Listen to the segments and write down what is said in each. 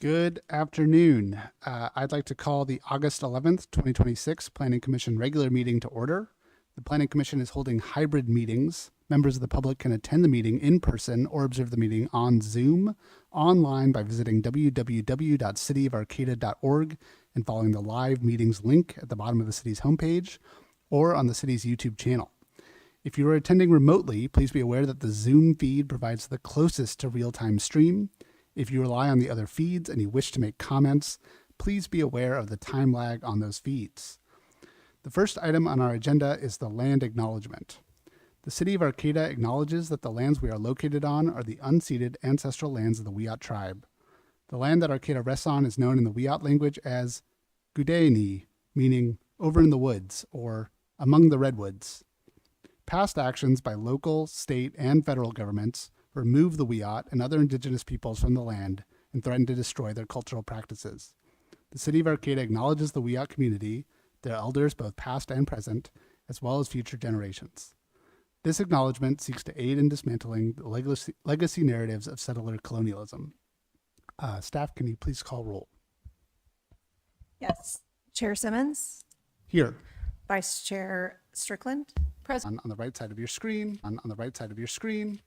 Good afternoon. I'd like to call the August 11th, 2026 Planning Commission regular meeting to order. The Planning Commission is holding hybrid meetings. Members of the public can attend the meeting in person or observe the meeting on Zoom, online by visiting www.cityofarcata.org and following the live meetings link at the bottom of the city's homepage or on the city's YouTube channel. If you are attending remotely, please be aware that the Zoom feed provides the closest to real-time stream. If you rely on the other feeds and you wish to make comments, please be aware of the time lag on those feeds. The first item on our agenda is the land acknowledgement. The City of Arcata acknowledges that the lands we are located on are the unceded ancestral lands of the Wiyot tribe. The land that Arcata rests on is known in the Wiyot language as Gudeini, meaning over in the woods or among the redwoods. Past actions by local, state, and federal governments remove the Wiyot and other indigenous peoples from the land and threaten to destroy their cultural practices. The City of Arcata acknowledges the Wiyot community, their elders both past and present, as well as future generations. This acknowledgement seeks to aid in dismantling the legacy narratives of settler colonialism. Staff, can you please call roll? Yes. Chair Simmons? Here. Vice Chair Strickland? Present. On the right side of your screen, on the right side of your screen,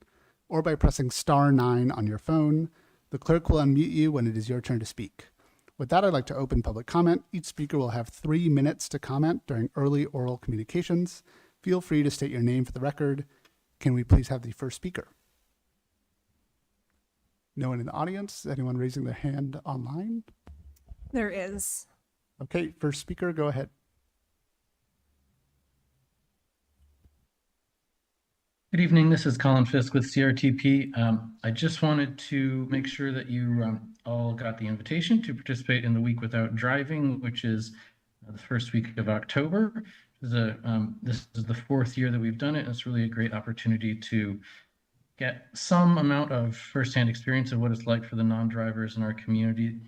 or by pressing *9 on your phone. The clerk will unmute you when it is your turn to speak. With that, I'd like to open public comment. Each speaker will have 3 minutes to comment during early oral communications. Feel free to state your name for the record. Can we please have the first speaker? No one in the audience? Anyone raising their hand online? There is. Okay, first speaker, go ahead. Good evening, this is Colin Fisk with CRTP. I just wanted to make sure that you all got the invitation to participate in the Week Without Driving, which is the first week of October. This is the 4th year that we've done it, and it's really a great opportunity to get some amount of firsthand experience of what it's like for the non-drivers in our community.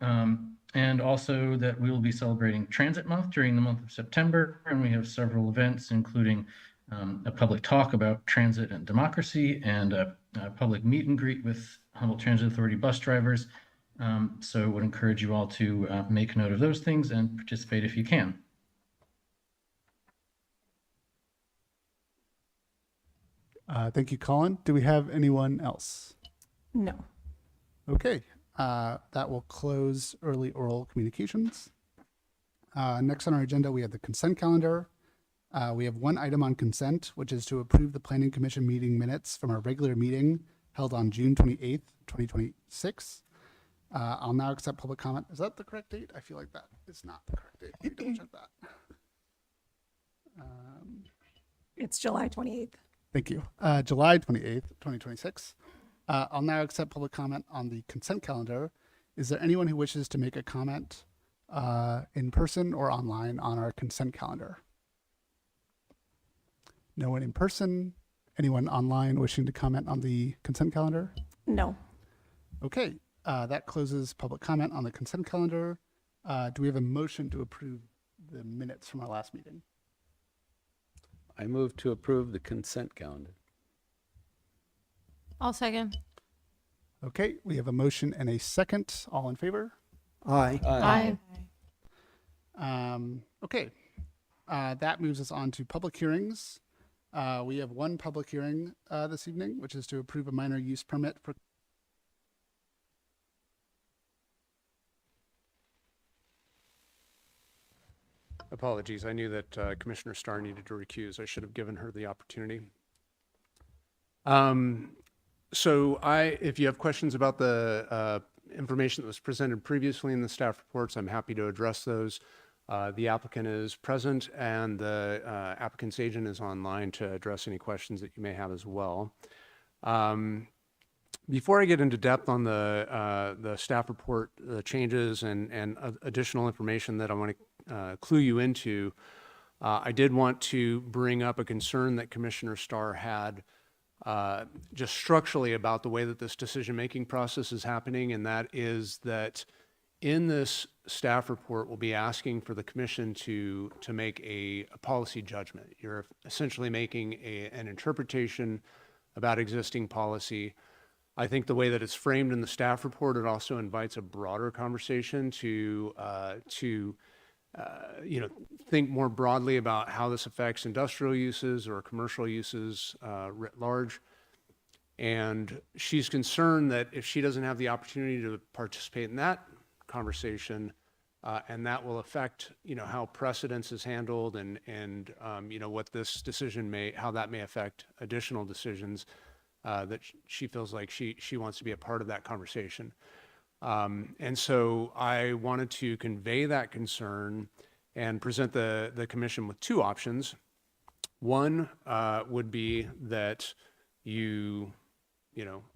And also that we will be celebrating Transit Month during the month of September, and we have several events, including a public talk about transit and democracy, and a public meet and greet with Humboldt Transit Authority bus drivers. So I would encourage you all to make note of those things and participate if you can. Thank you, Colin. Do we have anyone else? No. Okay, that will close early oral communications. Next on our agenda, we have the consent calendar. We have one item on consent, which is to approve the Planning Commission meeting minutes from our regular meeting held on June 28th, 2026. I'll now accept public comment. Is that the correct date? I feel like that is not the correct date. Let me double check that. It's July 28th. Thank you. July 28th, 2026. I'll now accept public comment on the consent calendar. Is there anyone who wishes to make a comment in person or online on our consent calendar? No one in person. Anyone online wishing to comment on the consent calendar? No. Okay, that closes public comment on the consent calendar. Do we have a motion to approve the minutes from our last meeting? I move to approve the consent calendar. I'll second. Okay, we have a motion and a second. All in favor? Aye. Aye. Okay, that moves us on to public hearings. We have one public hearing this evening, which is to approve a minor use permit for Apologies. I knew that Commissioner Starr needed to recuse. I should have given her the opportunity. If you have questions about the information that was presented previously in the staff reports, I'm happy to address those. The applicant is present, and the applicant's agent is online to address any questions that you may have as well. Before I get into depth on the staff report, the changes and additional information that I want to clue you into, I did want to bring up a concern that Commissioner Starr had just structurally about the way that this decision-making process is happening, and that is that in this staff report, we'll be asking for the commission to make a policy judgment. You're essentially making an interpretation about existing policy. I think the way that it's framed in the staff report, it also invites a broader conversation to think more broadly about how this affects industrial uses or commercial uses writ large. And she's concerned that if she doesn't have the opportunity to participate in that conversation, and that will affect, how precedence is handled and what this decision how that may affect additional decisions, that she feels like she wants to be a part of that conversation. And so I wanted to convey that concern and present the commission with two options. One would be that you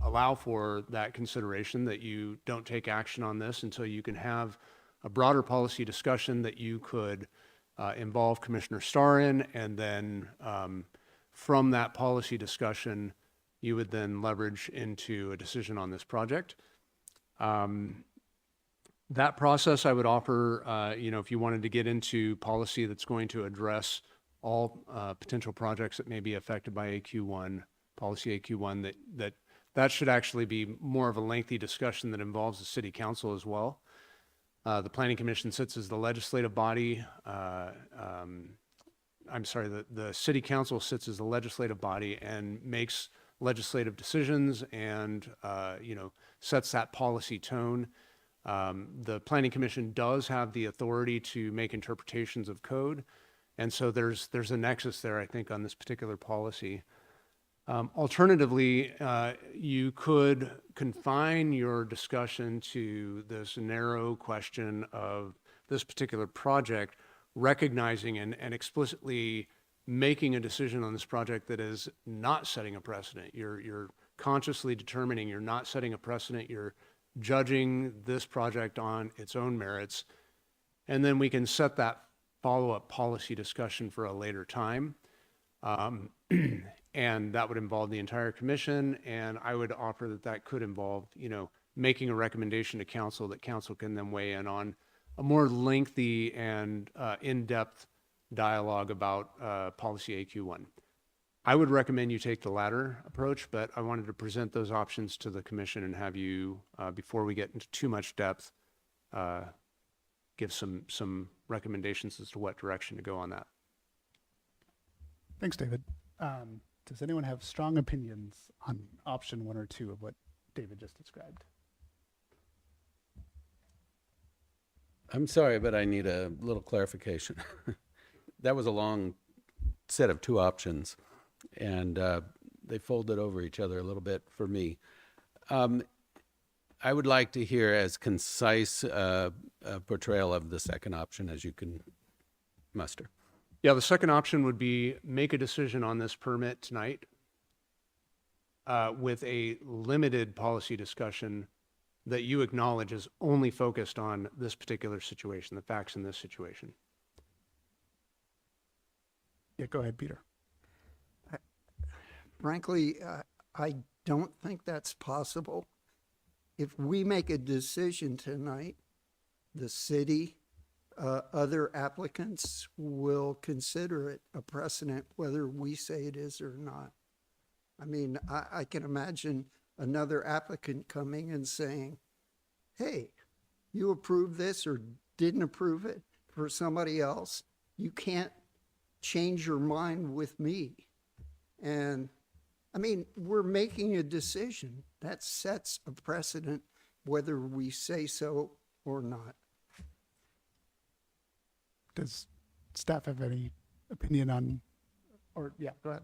allow for that consideration, that you don't take action on this until you can have a broader policy discussion that you could involve Commissioner Starr in, and then from that policy discussion, you would then leverage into a decision on this project. That process I would offer, if you wanted to get into policy that's going to address all potential projects that may be affected by AQ1, policy AQ1, that should actually be more of a lengthy discussion that involves the city council as well. The Planning Commission sits as the legislative body. The city council sits as the legislative body and makes legislative decisions and, sets that policy tone. The Planning Commission does have the authority to make interpretations of code. And so there's a nexus there, I think, on this particular policy. Alternatively, you could confine your discussion to this narrow question of this particular project, recognizing and explicitly making a decision on this project that is not setting a precedent. You're consciously determining you're not setting a precedent. You're judging this project on its own merits. And then we can set that follow-up policy discussion for a later time. And that would involve the entire commission. And I would offer that could involve, making a recommendation to council that council can then weigh in on a more lengthy and in-depth dialogue about policy AQ1. I would recommend you take the latter approach, but I wanted to present those options to the commission and have you, before we get into too much depth, give some recommendations as to what direction to go on that. Thanks, David. Does anyone have strong opinions on option 1 or 2 of what David just described? I'm sorry, but I need a little clarification. That was a long set of 2 options, and they folded over each other a little bit for me. I would like to hear as concise a portrayal of the second option as you can muster. Yeah, the second option would be make a decision on this permit tonight with a limited policy discussion that you acknowledge is only focused on this particular situation, the facts in this situation. Yeah, go ahead, Peter. Frankly, I don't think that's possible. If we make a decision tonight, the city, other applicants will consider it a precedent whether we say it is or not. I mean, I can imagine another applicant coming and saying, hey, you approved this or didn't approve it for somebody else. You can't change your mind with me. And I mean, we're making a decision that sets a precedent whether we say so or not. Does staff have any opinion on, or yeah, go ahead.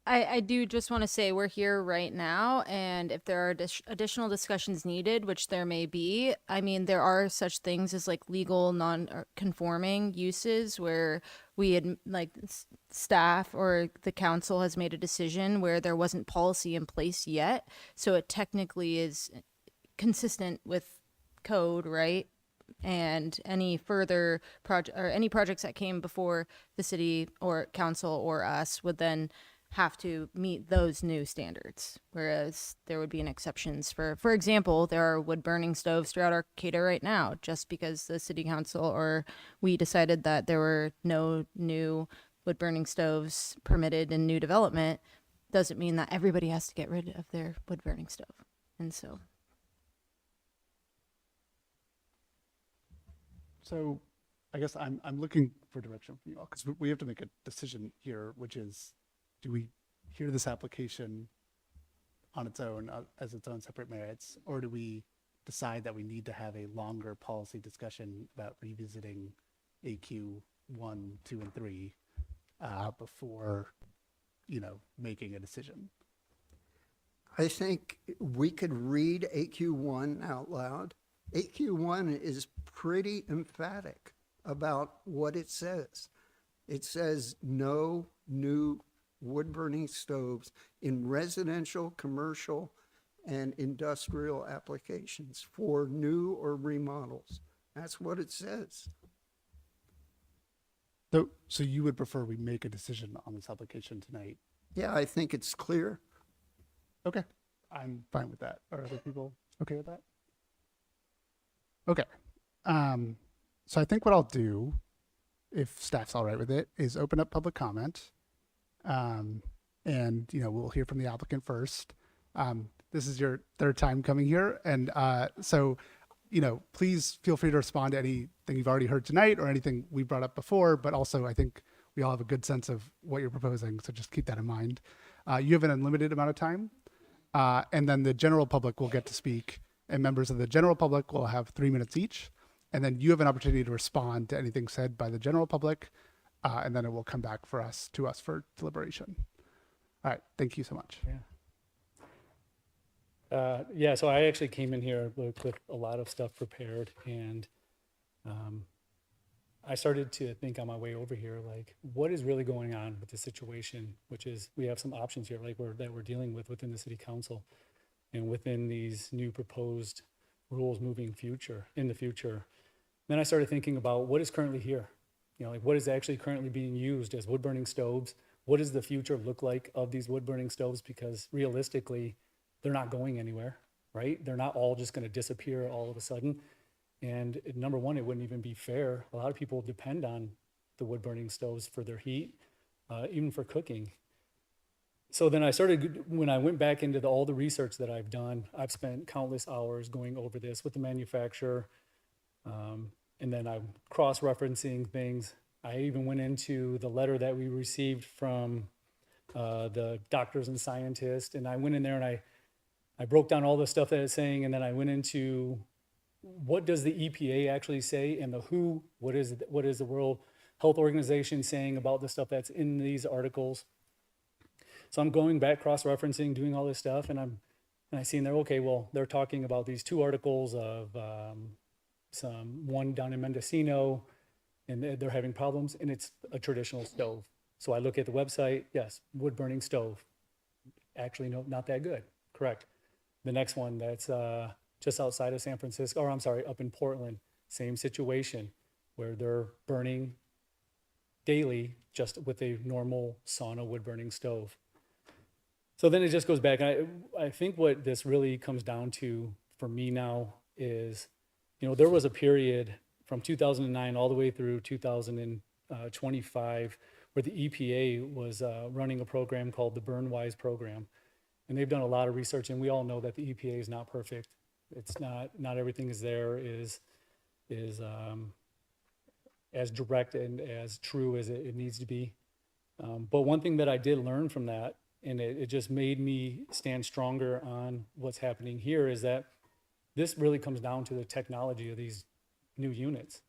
I do just want to say we're here right now, and if there are additional discussions needed, which there may be, I mean, there are such things as like legal non-conforming uses where we had staff or the council has made a decision where there wasn't policy in place yet, so it technically is consistent with code, right? And any further project or any projects that came before the city or council or us would then have to meet those new standards, whereas there would be an exceptions for example, there are wood burning stoves throughout Arcata right now. Just because the city council or we decided that there were no new wood burning stoves permitted in new development doesn't mean that everybody has to get rid of their wood burning stove. And so, So I guess I'm looking for direction from you all because we have to make a decision here, which is, do we hear this application on its own as its own separate merits, or do we decide that we need to have a longer policy discussion about revisiting AQ 1, 2, and 3 before, making a decision? I think we could read AQ1 out loud. AQ1 is pretty emphatic about what it says. It says no new wood burning stoves in residential, commercial, and industrial applications for new or remodels. That's what it says. So you would prefer we make a decision on this application tonight? Yeah, I think it's clear. Okay, I'm fine with that. Are other people okay with that? Okay. So I think what I'll do, if staff's all right with it, is open up public comment. And, we'll hear from the applicant first. This is your third time coming here. And so, please feel free to respond to anything you've already heard tonight or anything we brought up before. But also, I think we all have a good sense of what you're proposing. So just keep that in mind. You have an unlimited amount of time. And then the general public will get to speak. And members of the general public will have 3 minutes each. And then you have an opportunity to respond to anything said by the general public. And then it will come back to us for deliberation. All right. Thank you so much. Yeah, so I actually came in here with a lot of stuff prepared, and I started to think on my way over here, like, what is really going on with the situation, which is we have some options here, like that we're dealing with within the city council and within these new proposed rules in the future. Then I started thinking about what is currently here, like what is actually currently being used as wood burning stoves. What does the future look like of these wood burning stoves? Because realistically, they're not going anywhere, right? They're not all just going to disappear all of a sudden. And number one, it wouldn't even be fair. A lot of people depend on the wood burning stoves for their heat, even for cooking. So then when I went back into all the research that I've done, I've spent countless hours going over this with the manufacturer. And then I'm cross-referencing things. I even went into the letter that we received from the doctors and scientists. And I went in there and I broke down all the stuff that it's saying. And then I went into what does the EPA actually say, and the WHO, what is the World Health Organization saying about the stuff that's in these articles. So I'm going back, cross-referencing, doing all this stuff, and I see in there, okay, well, they're talking about these 2 articles of one down in Mendocino, and they're having problems, and it's a traditional stove. So I look at the website, yes, wood burning stove. Actually, no, not that good. Correct. The next one that's just outside of San Francisco, or I'm sorry, up in Portland, same situation where they're burning daily just with a normal sauna wood burning stove. So then it just goes back. I think what this really comes down to for me now is, there was a period from 2009 all the way through 2025 where the EPA was running a program called the Burn Wise program. And they've done a lot of research, and we all know that the EPA is not perfect. It's not everything is as direct and as true as it needs to be. But one thing that I did learn from that, and it just made me stand stronger on what's happening here, is that this really comes down to the technology of these new units,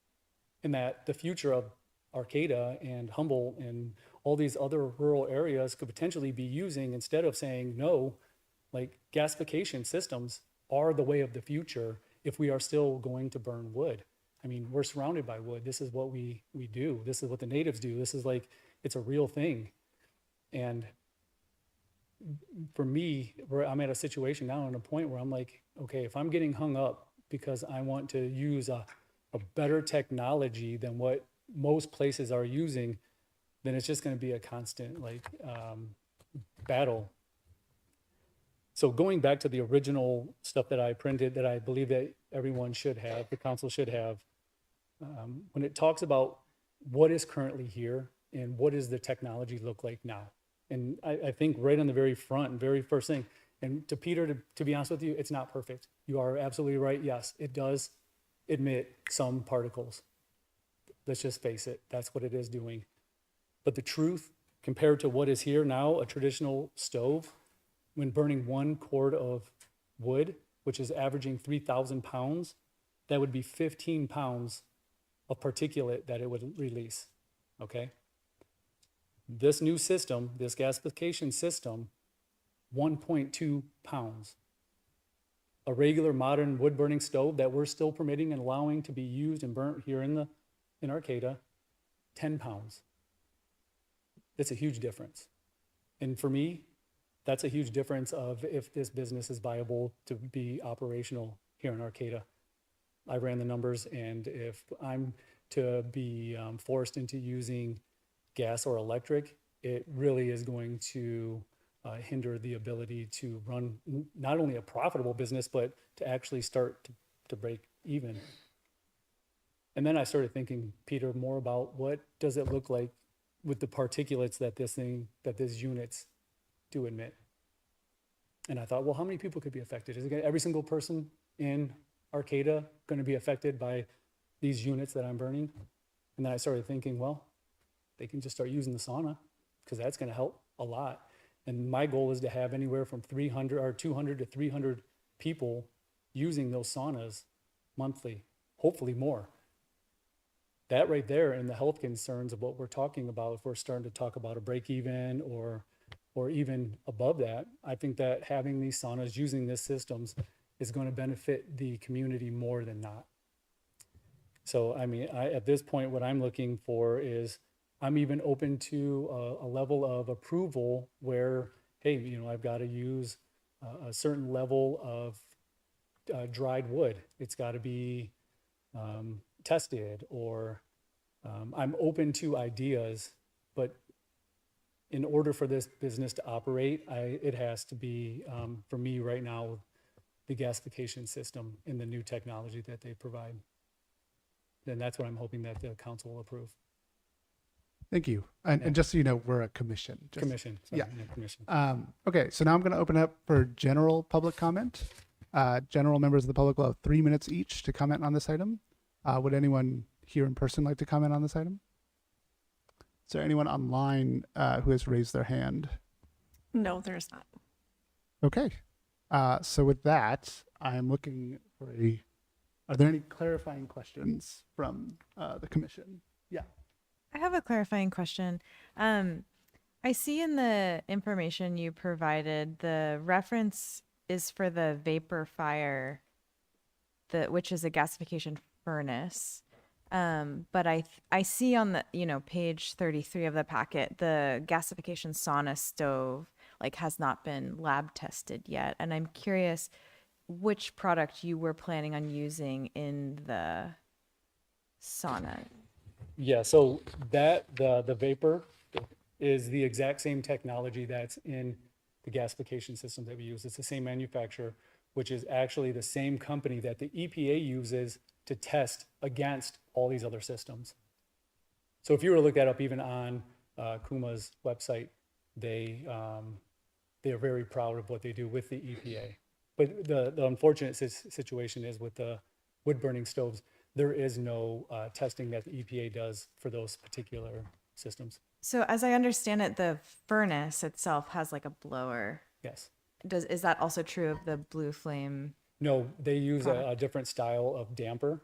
and that the future of Arcata and Humboldt and all these other rural areas could potentially be using, instead of saying no, like gasification systems are the way of the future if we are still going to burn wood. I mean, we're surrounded by wood. This is what we do. This is what the natives do. This is like, it's a real thing. And for me, I'm at a situation now, at a point where I'm like, okay, if I'm getting hung up because I want to use a better technology than what most places are using, then it's just going to be a constant battle. So going back to the original stuff that I printed, that I believe that everyone should have, the council should have, when it talks about what is currently here and what does the technology look like now, And I think right on the very front, very first thing, and to Peter, to be honest with you, it's not perfect. You are absolutely right. Yes, it does emit some particles. Let's just face it. That's what it is doing. But the truth, compared to what is here now, a traditional stove, when burning 1 cord of wood, which is averaging 3,000 pounds, that would be 15 pounds of particulate that it would release, okay? This new system, this gasification system, 1.2 pounds. A regular modern wood burning stove that we're still permitting and allowing to be used and burnt here in Arcata, 10 pounds. It's a huge difference. And for me, that's a huge difference of if this business is viable to be operational here in Arcata. I ran the numbers, and if I'm to be forced into using gas or electric, it really is going to hinder the ability to run not only a profitable business, but to actually start to break even. And then I started thinking, Peter, more about what does it look like with the particulates that these units do emit. And I thought, well, how many people could be affected? Is it every single person in Arcata going to be affected by these units that I'm burning? And then I started thinking, well, they can just start using the sauna because that's going to help a lot. And my goal is to have anywhere from 300 or 200 to 300 people using those saunas monthly, hopefully more. That right there, and the health concerns of what we're talking about, if we're starting to talk about a break even or even above that, I think that having these saunas, using these systems is going to benefit the community more than not. So, I mean, at this point, what I'm looking for is I'm even open to a level of approval where, hey, you know, I've got to use a certain level of dried wood. It's got to be tested, or I'm open to ideas, but in order for this business to operate, it has to be, for me right now, the gasification system and the new technology that they provide. Then that's what I'm hoping that the council will approve. Thank you. And just so you know, we're a commission. Commission. Sorry, Yeah. Commission. Okay, so now I'm going to open up for general public comment. General members of the public will have 3 minutes each to comment on this item. Would anyone here in person like to comment on this item? Is there anyone online who has raised their hand? No, there's not. Okay. So with that, I'm looking for are there any clarifying questions from the commission? Yeah. I have a clarifying question. I see in the information you provided, the reference is for the vapor fire, which is a gasification furnace. But I see on the, page 33 of the packet, the gasification sauna stove has not been lab tested yet. And I'm curious which product you were planning on using in the sauna. Yeah, so the vapor is the exact same technology that's in the gasification system that we use. It's the same manufacturer, which is actually the same company that the EPA uses to test against all these other systems. So if you were to look that up even on Kuma's website, they are very proud of what they do with the EPA. But the unfortunate situation is with the wood burning stoves, there is no testing that the EPA does for those particular systems. So as I understand it, the furnace itself has a blower. Yes. Is that also true of the Blue Flame? No, they use a different style of damper.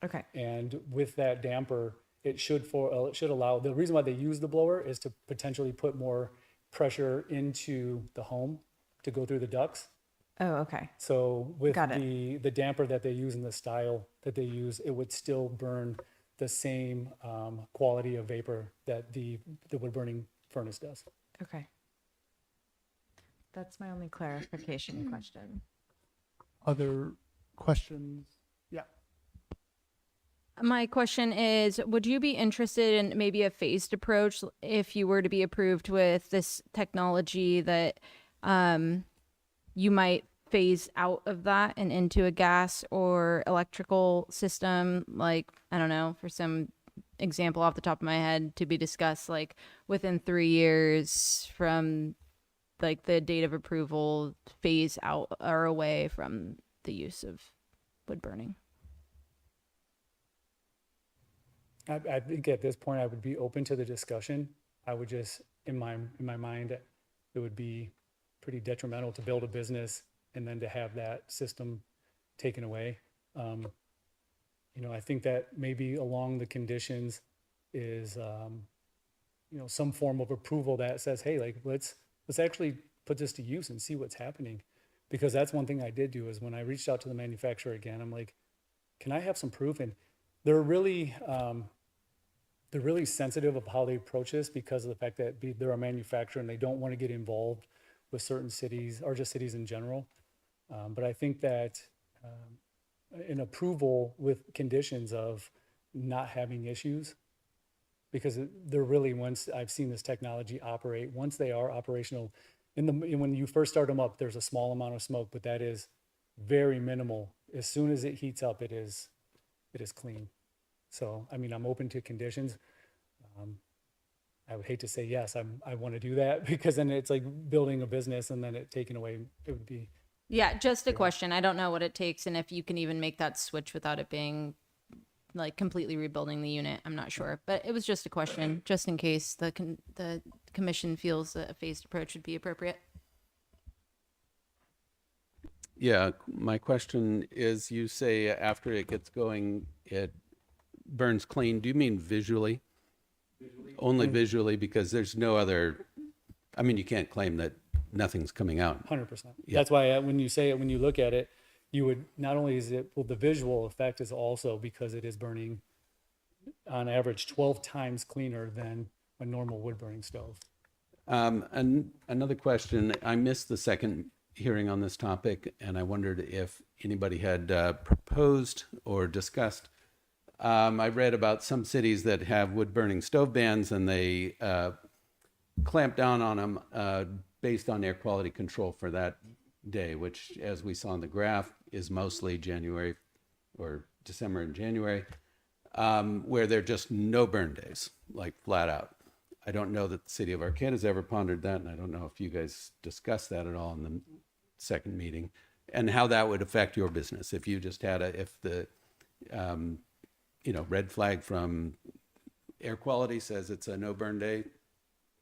Okay. And with that damper, it should allow, the reason why they use the blower is to potentially put more pressure into the home to go through the ducts. Oh, okay. So with Got the damper that they use and the style that they use, it would still burn the same quality of vapor that the wood burning furnace does. Okay. That's my only clarification question. Other questions? Yeah. My question is, would you be interested in maybe a phased approach if you were to be approved with this technology that you might phase out of that and into a gas or electrical system, I don't know, for some example off the top of my head to be discussed, like within 3 years from like the date of approval, phase out or away from the use of wood burning. I think at this point, I would be open to the discussion. I would just, in my mind, it would be pretty detrimental to build a business and then to have that system taken away. You know, I think that maybe along the conditions is, you know, some form of approval that says, hey, like, let's actually put this to use and see what's happening. Because that's one thing I did do is when I reached out to the manufacturer again, I'm like, can I have some proof? And they're really sensitive of how they approach this because of the fact that they're a manufacturer and they don't want to get involved with certain cities or just cities in general. But I think that an approval with conditions of not having issues, because they're really, once I've seen this technology operate, once they are operational, when you first start them up, there's a small amount of smoke, but that is very minimal. As soon as it heats up, it is clean. So, I mean, I'm open to conditions. I would hate to say yes, I want to do that because then it's like building a business and then it taken away. It would be. Yeah, just a question. I don't know what it takes and if you can even make that switch without it being like completely rebuilding the unit. I'm not sure, but it was just a question, just in case the commission feels that a phased approach would be appropriate. Yeah, my question is, you say after it gets going, it burns clean. Do you mean visually? Only visually, because there's no other, I mean, you can't claim that nothing's coming out. 100%. Yeah. That's why when you say it, when you look at it, you would, not only is it, well, the visual effect is also because it is burning on average 12 times cleaner than a normal wood burning stove. And another question, I missed the second hearing on this topic, and I wondered if anybody had proposed or discussed. I read about some cities that have wood burning stove bans, and they clamp down on them based on air quality control for that day, which, as we saw in the graph, is mostly January or December and January, where there are just no burn days, like flat out. I don't know that the city of Arcata has ever pondered that, and I don't know if you guys discussed that at all in the second meeting, and how that would affect your business if you just had if the red flag from air quality says it's a no burn day,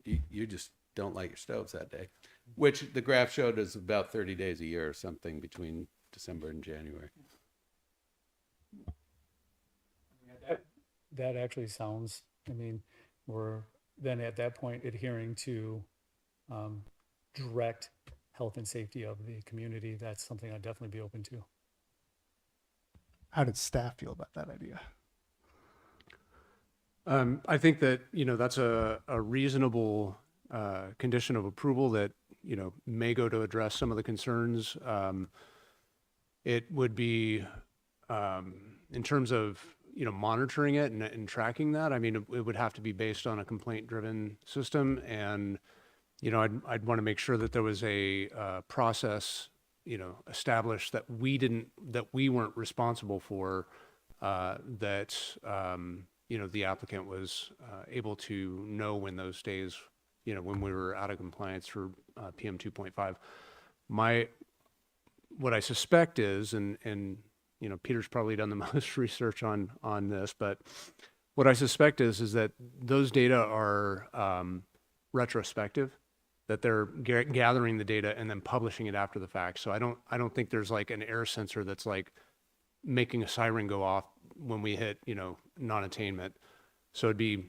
you just don't light your stoves that day, which the graph showed is about 30 days a year or something between December and January. That actually sounds, I mean, we're then at that point adhering to direct health and safety of the community. That's something I'd definitely be open to. How did staff feel about that idea? I think that, that's a reasonable condition of approval that, may go to address some of the concerns. It would be, in terms of, monitoring it and tracking that, I mean, it would have to be based on a complaint-driven system. And, I'd want to make sure that there was a process, established that we weren't responsible for, that, the applicant was able to know when those days, when we were out of compliance for PM 2.5. What I suspect is, and Peter's probably done the most research on this, but what I suspect is that those data are retrospective, that they're gathering the data and then publishing it after the fact. So I don't think there's like an air sensor that's like making a siren go off when we hit, non-attainment. So it'd be,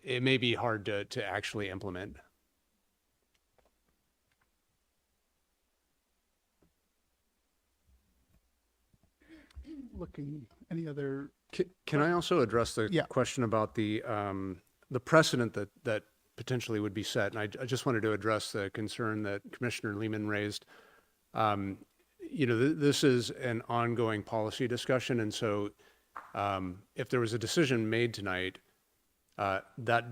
it may be hard to actually implement. Looking, any other? Can I also address the Yeah. question about the precedent that potentially would be set? And I just wanted to address the concern that Commissioner Lehman raised. This is an ongoing policy discussion, and so if there was a decision made tonight, that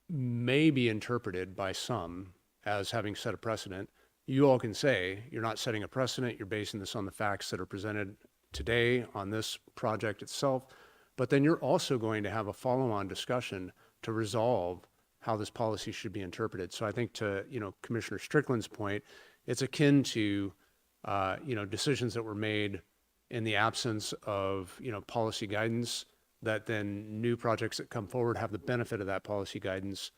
may be interpreted by some as having set a precedent. You all can say you're not setting a precedent, you're basing this on the facts that are presented today on this project itself. but then you're also going to have a follow-on discussion to resolve how this policy should be interpreted. So I think to, Commissioner Strickland's point, it's akin to, decisions that were made in the absence of, policy guidance, that then new projects that come forward have the benefit of that policy guidance.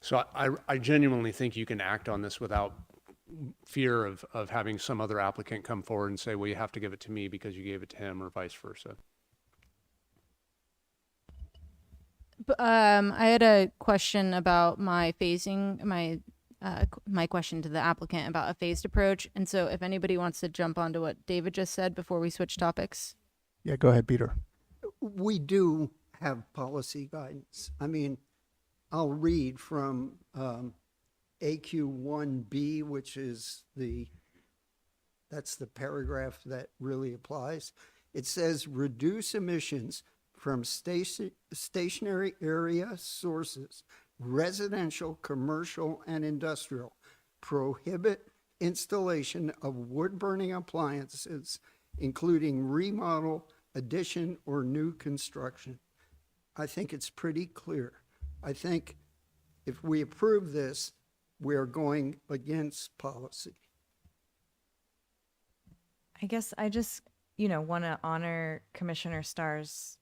So I genuinely think you can act on this without fear of having some other applicant come forward and say, well, you have to give it to me because you gave it to him, or vice versa. I had a question about my phasing, my question to the applicant about a phased approach. And so if anybody wants to jump onto what David just said before we switch topics. Yeah, go ahead, Peter. We do have policy guidance. I mean, I'll read from AQ1B, which is that's the paragraph that really applies. It says reduce emissions from stationary area sources, residential, commercial, and industrial. Prohibit installation of wood-burning appliances, including remodel, addition, or new construction. I think it's pretty clear. I think if we approve this, we're going against policy. I guess I just, want to honor Commissioner Starr's,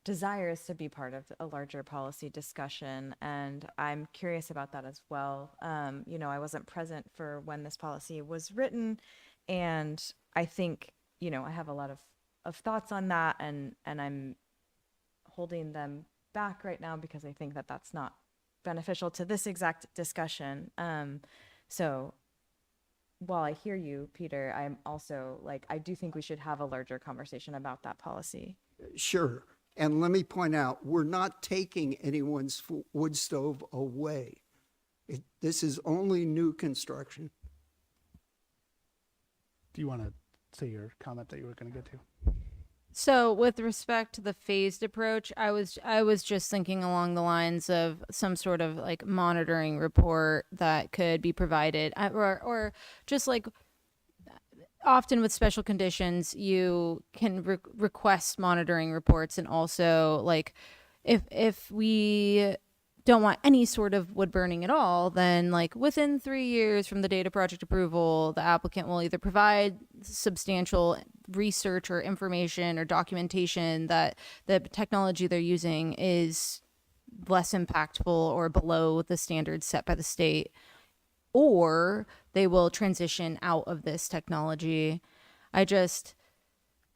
desires to be part of a larger policy discussion. And I'm curious about that as well. I wasn't present for when this policy was written. And I think, I have a lot of thoughts on that, and I'm holding them back right now because I think that that's not beneficial to this exact discussion. So while I hear you, Peter, I'm also I do think we should have a larger conversation about that policy. Sure. And let me point out, we're not taking anyone's wood stove away. This is only new construction. Do you want to say your comment that you were going to get to? So with respect to the phased approach, I was just thinking along the lines of some sort of monitoring report that could be provided, or just often with special conditions, you can request monitoring reports, and also if we don't want any sort of wood burning at all, then within 3 years from the date of project approval, the applicant will either provide substantial research or information or documentation that the technology they're using is less impactful or below the standards set by the state, or they will transition out of this technology.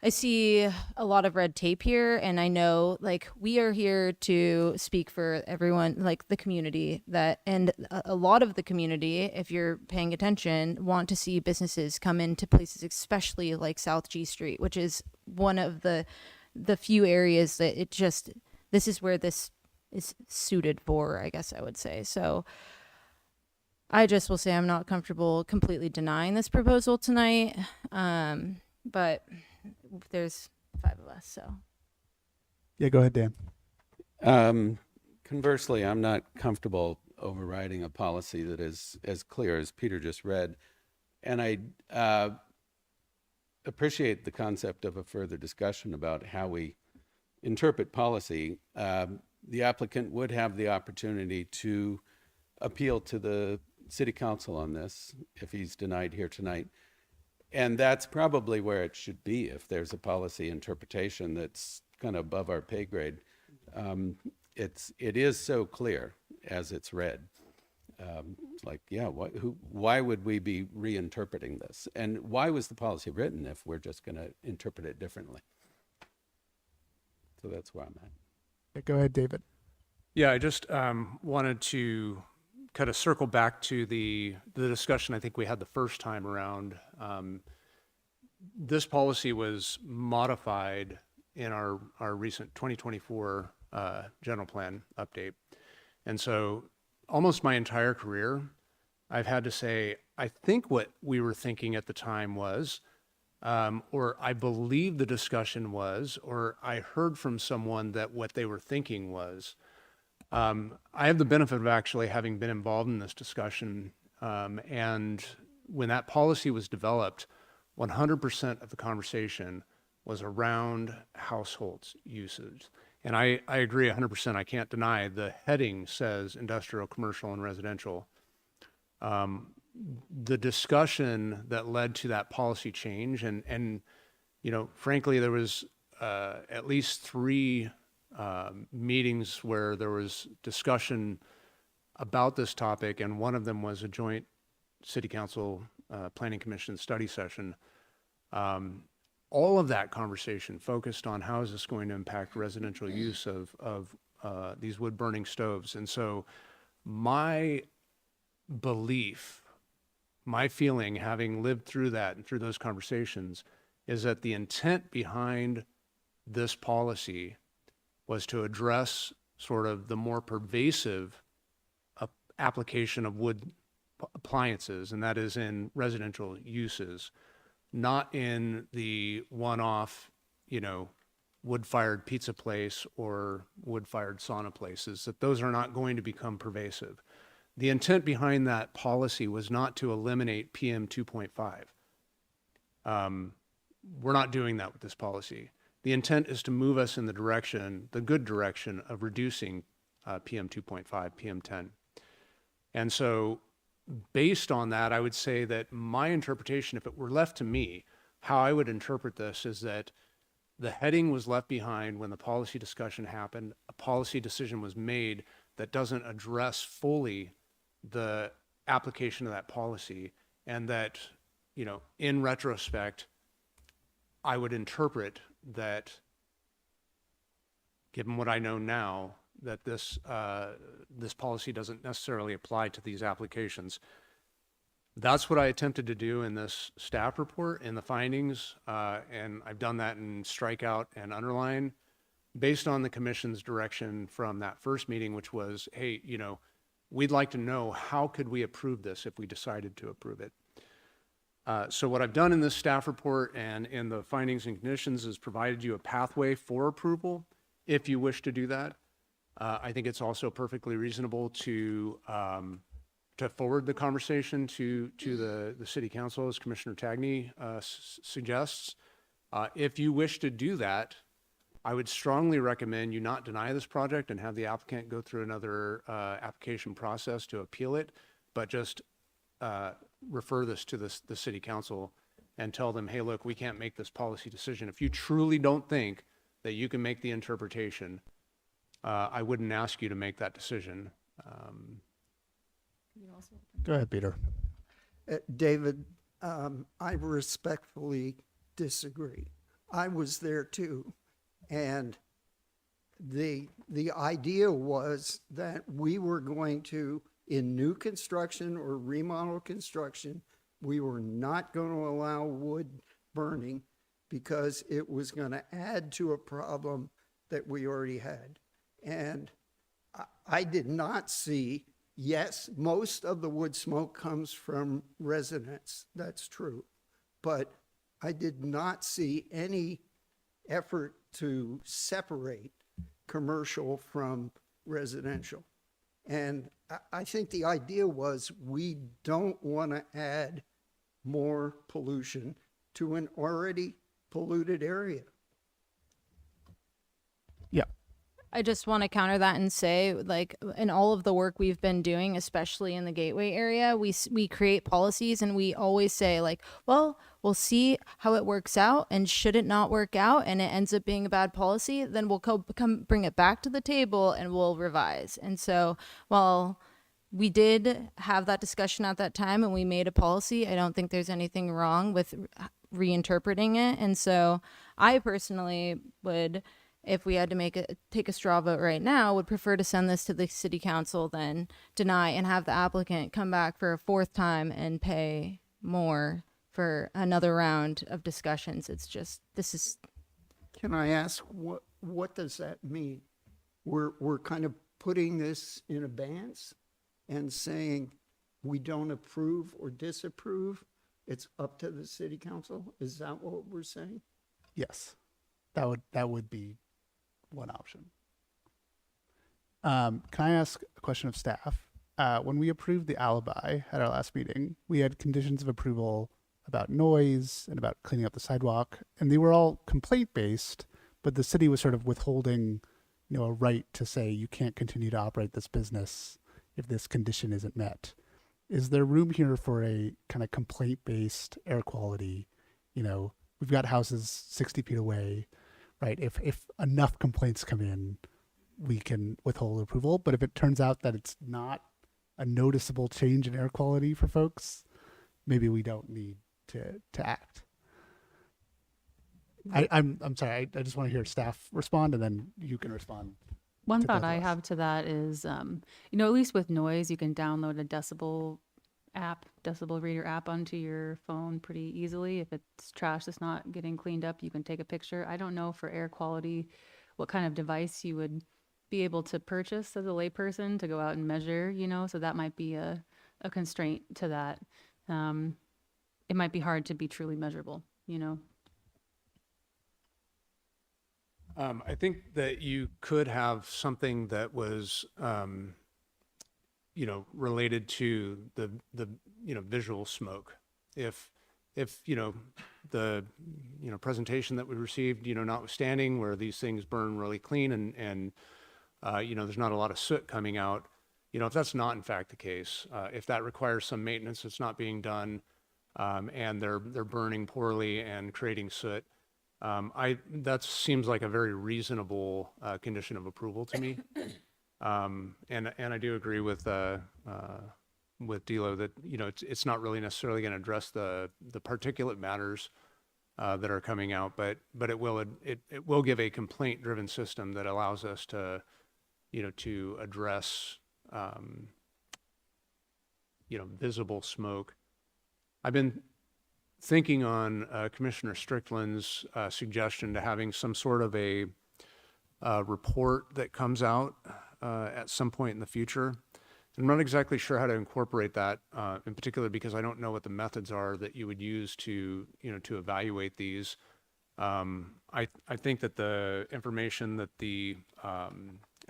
I see a lot of red tape here, and I know we are here to speak for everyone, the community, and a lot of the community, if you're paying attention, want to see businesses come into places, especially like South G Street, which is one of the few areas that this is where this is suited for, I guess I would say. So I just will say I'm not comfortable completely denying this proposal tonight, but there's 5 of us, so. Yeah, go ahead, Dan. Conversely, I'm not comfortable overriding a policy that is as clear as Peter just read. And I appreciate the concept of a further discussion about how we interpret policy. The applicant would have the opportunity to appeal to the city council on this if he's denied here tonight. And that's probably where it should be if there's a policy interpretation that's kind of above our pay grade. It is so clear as it's read. Why would we be reinterpreting this? And why was the policy written if we're just going to interpret it differently? So that's where I'm at. Yeah, go ahead, David. Yeah, I just wanted to kind of circle back to the discussion I think we had the first time around. This policy was modified in our recent 2024 general plan update. And so almost my entire career, I've had to say, I think what we were thinking at the time was, or I believe the discussion was, or I heard from someone that what they were thinking was. I have the benefit of actually having been involved in this discussion. And when that policy was developed, 100% of the conversation was around households usage. And I agree 100%. I can't deny the heading says industrial, commercial, and residential. The discussion that led to that policy change, and you know, frankly, there was at least 3 meetings where there was discussion about this topic, and one of them was a joint City Council Planning Commission study session. All of that conversation focused on how is this going to impact residential use of these wood burning stoves. And so my belief, my feeling, having lived through that and through those conversations, is that the intent behind this policy was to address sort of the more pervasive application of wood appliances, and that is in residential uses, not in the one-off, you know, wood-fired pizza place or wood-fired sauna places, that those are not going to become pervasive. The intent behind that policy was not to eliminate PM 2.5. We're not doing that with this policy. The intent is to move us in the direction, the good direction of reducing PM 2.5, PM 10. And so based on that, I would say that my interpretation, if it were left to me, how I would interpret this is that the heading was left behind when the policy discussion happened. A policy decision was made that doesn't address fully the application of that policy, and that, you know, in retrospect, I would interpret that, given what I know now, that this policy doesn't necessarily apply to these applications. That's what I attempted to do in this staff report, in the findings, and I've done that in strikeout and underline, based on the commission's direction from that first meeting, which was, hey, you know, we'd like to know how could we approve this if we decided to approve it. So what I've done in this staff report and in the findings and conditions is provided you a pathway for approval if you wish to do that. I think it's also perfectly reasonable to forward the conversation to the city council, as Commissioner Tagney suggests. If you wish to do that, I would strongly recommend you not deny this project and have the applicant go through another application process to appeal it, but just refer this to the city council and tell them, hey, look, we can't make this policy decision. If you truly don't think that you can make the interpretation, I wouldn't ask you to make that decision. Go ahead, Peter. David, I respectfully disagree. I was there too. And the idea was that we were going to, in new construction or remodel construction, we were not going to allow wood burning because it was going to add to a problem that we already had. And I did not see, yes, most of the wood smoke comes from residents, that's true, but I did not see any effort to separate commercial from residential. And I think the idea was we don't want to add more pollution to an already polluted area. Yeah. I just want to counter that and say, like, in all of the work we've been doing, especially in the Gateway area, we create policies and we always say, like, well, we'll see how it works out, and should it not work out and it ends up being a bad policy, then we'll come bring it back to the table and we'll revise. And so while we did have that discussion at that time and we made a policy, I don't think there's anything wrong with reinterpreting it. And so I personally would, if we had to take a straw vote right now, would prefer to send this to the city council than deny and have the applicant come back for a 4th time and pay more for another round of discussions. It's just, this is. Can I ask, what does that mean? We're kind of putting this in abeyance and saying we don't approve or disapprove. It's up to the city council. Is that what we're saying? Yes, that would be one option. Can I ask a question of staff? When we approved the alibi at our last meeting, we had conditions of approval about noise and about cleaning up the sidewalk, and they were all complaint based, but the city was sort of withholding, a right to say you can't continue to operate this business if this condition isn't met. Is there room here for a kind of complaint based air quality? We've got houses 60 feet away, right? If enough complaints come in, we can withhold approval. But if it turns out that it's not a noticeable change in air quality for folks, maybe we don't need to act. I'm sorry. I just want to hear staff respond, and then you can respond. One to thought both of I us. have to that is, at least with noise, you can download a decibel reader app onto your phone pretty easily. If it's trash that's not getting cleaned up, you can take a picture. I don't know for air quality what kind of device you would be able to purchase as a layperson to go out and measure, so that might be a constraint to that. It might be hard to be truly measurable. I think that you could have something that was, related to the visual smoke. If the presentation that we received, notwithstanding, where these things burn really clean and there's not a lot of soot coming out, if that's not in fact the case, if that requires some maintenance that's not being done, and they're burning poorly and creating soot, that seems like a very reasonable condition of approval to me. And I do agree with Dilo that it's not really necessarily going to address the particulate matters that are coming out, but it will give a complaint driven system that allows us to address visible smoke. I've been thinking on Commissioner Strickland's suggestion to having some sort of a report that comes out at some point in the future. I'm not exactly sure how to incorporate that, in particular because I don't know what the methods are that you would use to evaluate these. I think that the information that the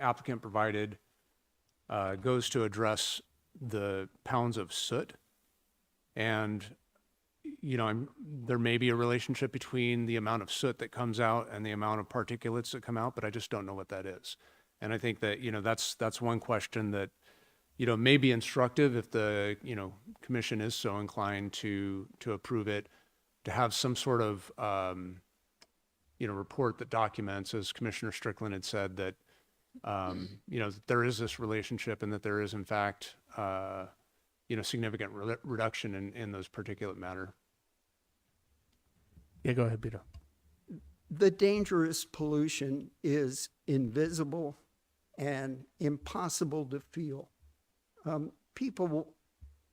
applicant provided goes to address the pounds of soot, and there may be a relationship between the amount of soot that comes out and the amount of particulates that come out, but I just don't know what that is. And I think that, that's one question that, may be instructive if the, commission is so inclined to approve it, to have some sort of, report that documents, as Commissioner Strickland had said, that, that there is this relationship and that there is in fact, significant reduction in those particulate matter. Yeah, go ahead, Peter. The dangerous pollution is invisible and impossible to feel.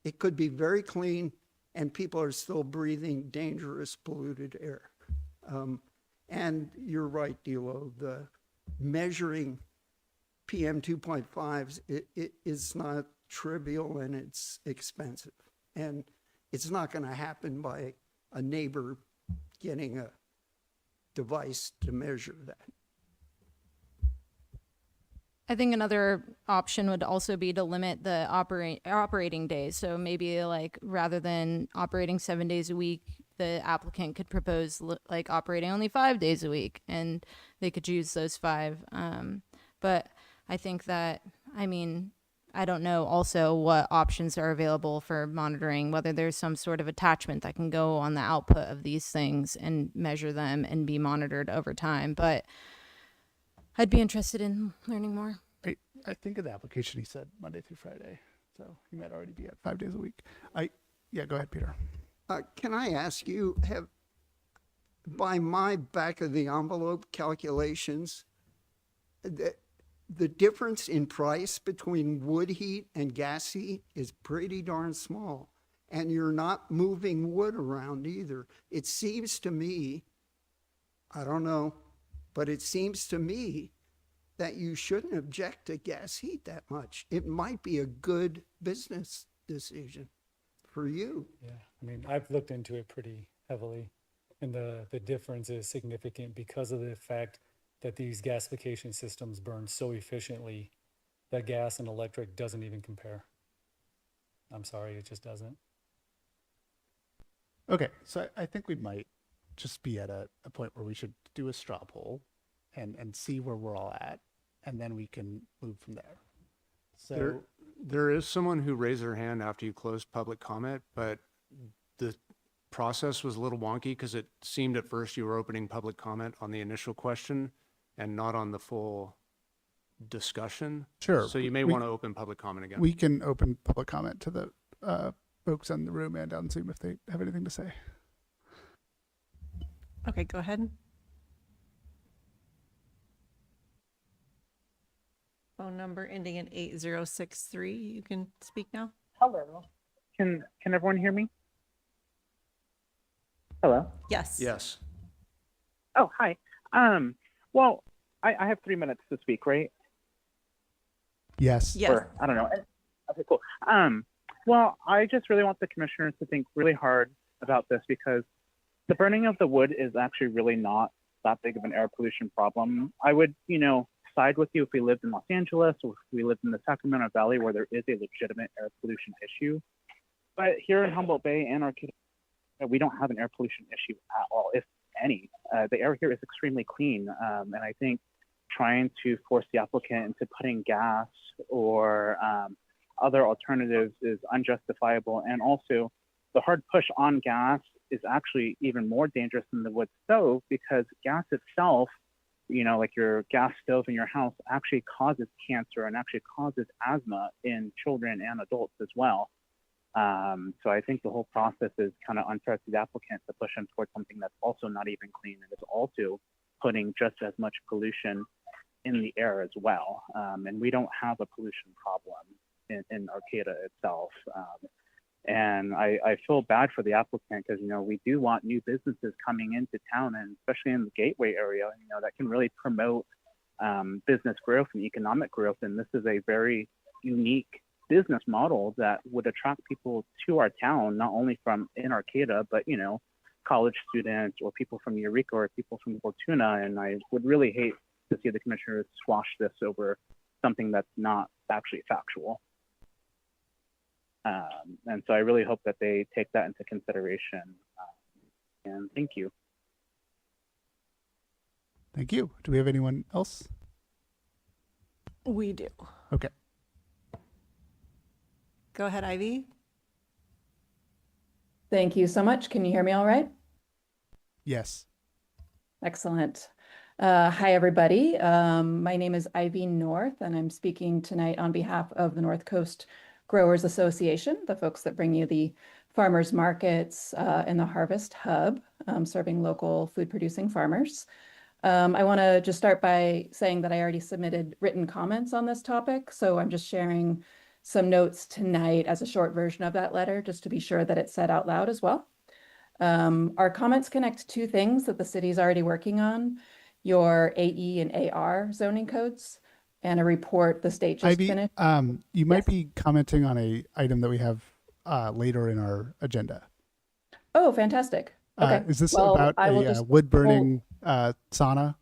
It could be very clean and people are still breathing dangerous polluted air. And you're right, Dilo, the measuring PM 2.5s, it is not trivial and it's expensive. And it's not going to happen by a neighbor getting a device to measure that. I think another option would also be to limit the operating days. So maybe like rather than operating 7 days a week, the applicant could propose like operating only 5 days a week, and they could use those 5. But I think that, I don't know also what options are available for monitoring, whether there's some sort of attachment that can go on the output of these things and measure them and be monitored over time. But I'd be interested in learning more. I think in the application he said Monday through Friday, so he might already be at 5 days a week. Yeah, go ahead, Peter. Can I ask you, by my back of the envelope calculations, the difference in price between wood heat and gas heat is pretty darn small. And you're not moving wood around either. It seems to me, I don't know, but it seems to me that you shouldn't object to gas heat that much. It might be a good business decision for you. Yeah, I've looked into it pretty heavily, and the difference is significant because of the fact that these gasification systems burn so efficiently that gas and electric doesn't even compare. I'm sorry, it just doesn't. Okay, so I think we might just be at a point where we should do a straw poll and see where we're all at, and then we can move from there. So There is someone who raised their hand after you closed public comment, but the process was a little wonky because it seemed at first you were opening public comment on the initial question and not on the full discussion. Sure, So you may we- want to open public comment again. we can open public comment to the folks in the room and on Zoom if they have anything to say. Okay, go ahead. Phone number ending in 8063. You can speak now. Hello. Can everyone hear me? Hello. Yes. Yes. Oh, hi. Well, I have 3 minutes to speak, right? Yes. Yes. Or, I don't know. Okay, cool. Well, I just really want the commissioners to think really hard about this because the burning of the wood is actually really not that big of an air pollution problem. I would, side with you if we lived in Los Angeles or if we lived in the Sacramento Valley where there is a legitimate air pollution issue. But here in Humboldt Bay and Arcata, we don't have an air pollution issue at all, if any. The air here is extremely clean. And I think trying to force the applicant into putting gas or other alternatives is unjustifiable. And also, the hard push on gas is actually even more dangerous than the wood stove because gas itself, like your gas stove in your house, actually causes cancer and actually causes asthma in children and adults as well. So I think the whole process is kind of unfair to the applicant to push them towards something that's also not even clean and is also putting just as much pollution in the air as well. And we don't have a pollution problem in Arcata itself. And I feel bad for the applicant because, we do want new businesses coming into town and especially in the Gateway area, that can really promote business growth and economic growth. And this is a very unique business model that would attract people to our town, not only from in Arcata, but, college students or people from Eureka or people from Fortuna. And I would really hate to see the commissioners squash this over something that's not actually factual. And so I really hope that they take that into consideration. And thank you. Thank you. Do we have anyone else? We do. Okay. Go ahead, Ivy. Thank you so much. Can you hear me all right? Yes. Excellent. Hi, everybody. My name is Ivy North, and I'm speaking tonight on behalf of the North Coast Growers Association, the folks that bring you the farmers markets and the Harvest Hub, serving local food producing farmers. I want to just start by saying that I already submitted written comments on this topic, so I'm just sharing some notes tonight as a short version of that letter, just to be sure that it's said out loud as well. Our comments connect two things that the city is already working on, your AE and AR zoning codes, and a report the state just Ivy, finished. you might Yes. be commenting on a item that we have later in our agenda. Oh, fantastic. Okay. Is this Well, about I will a just wood burning sauna?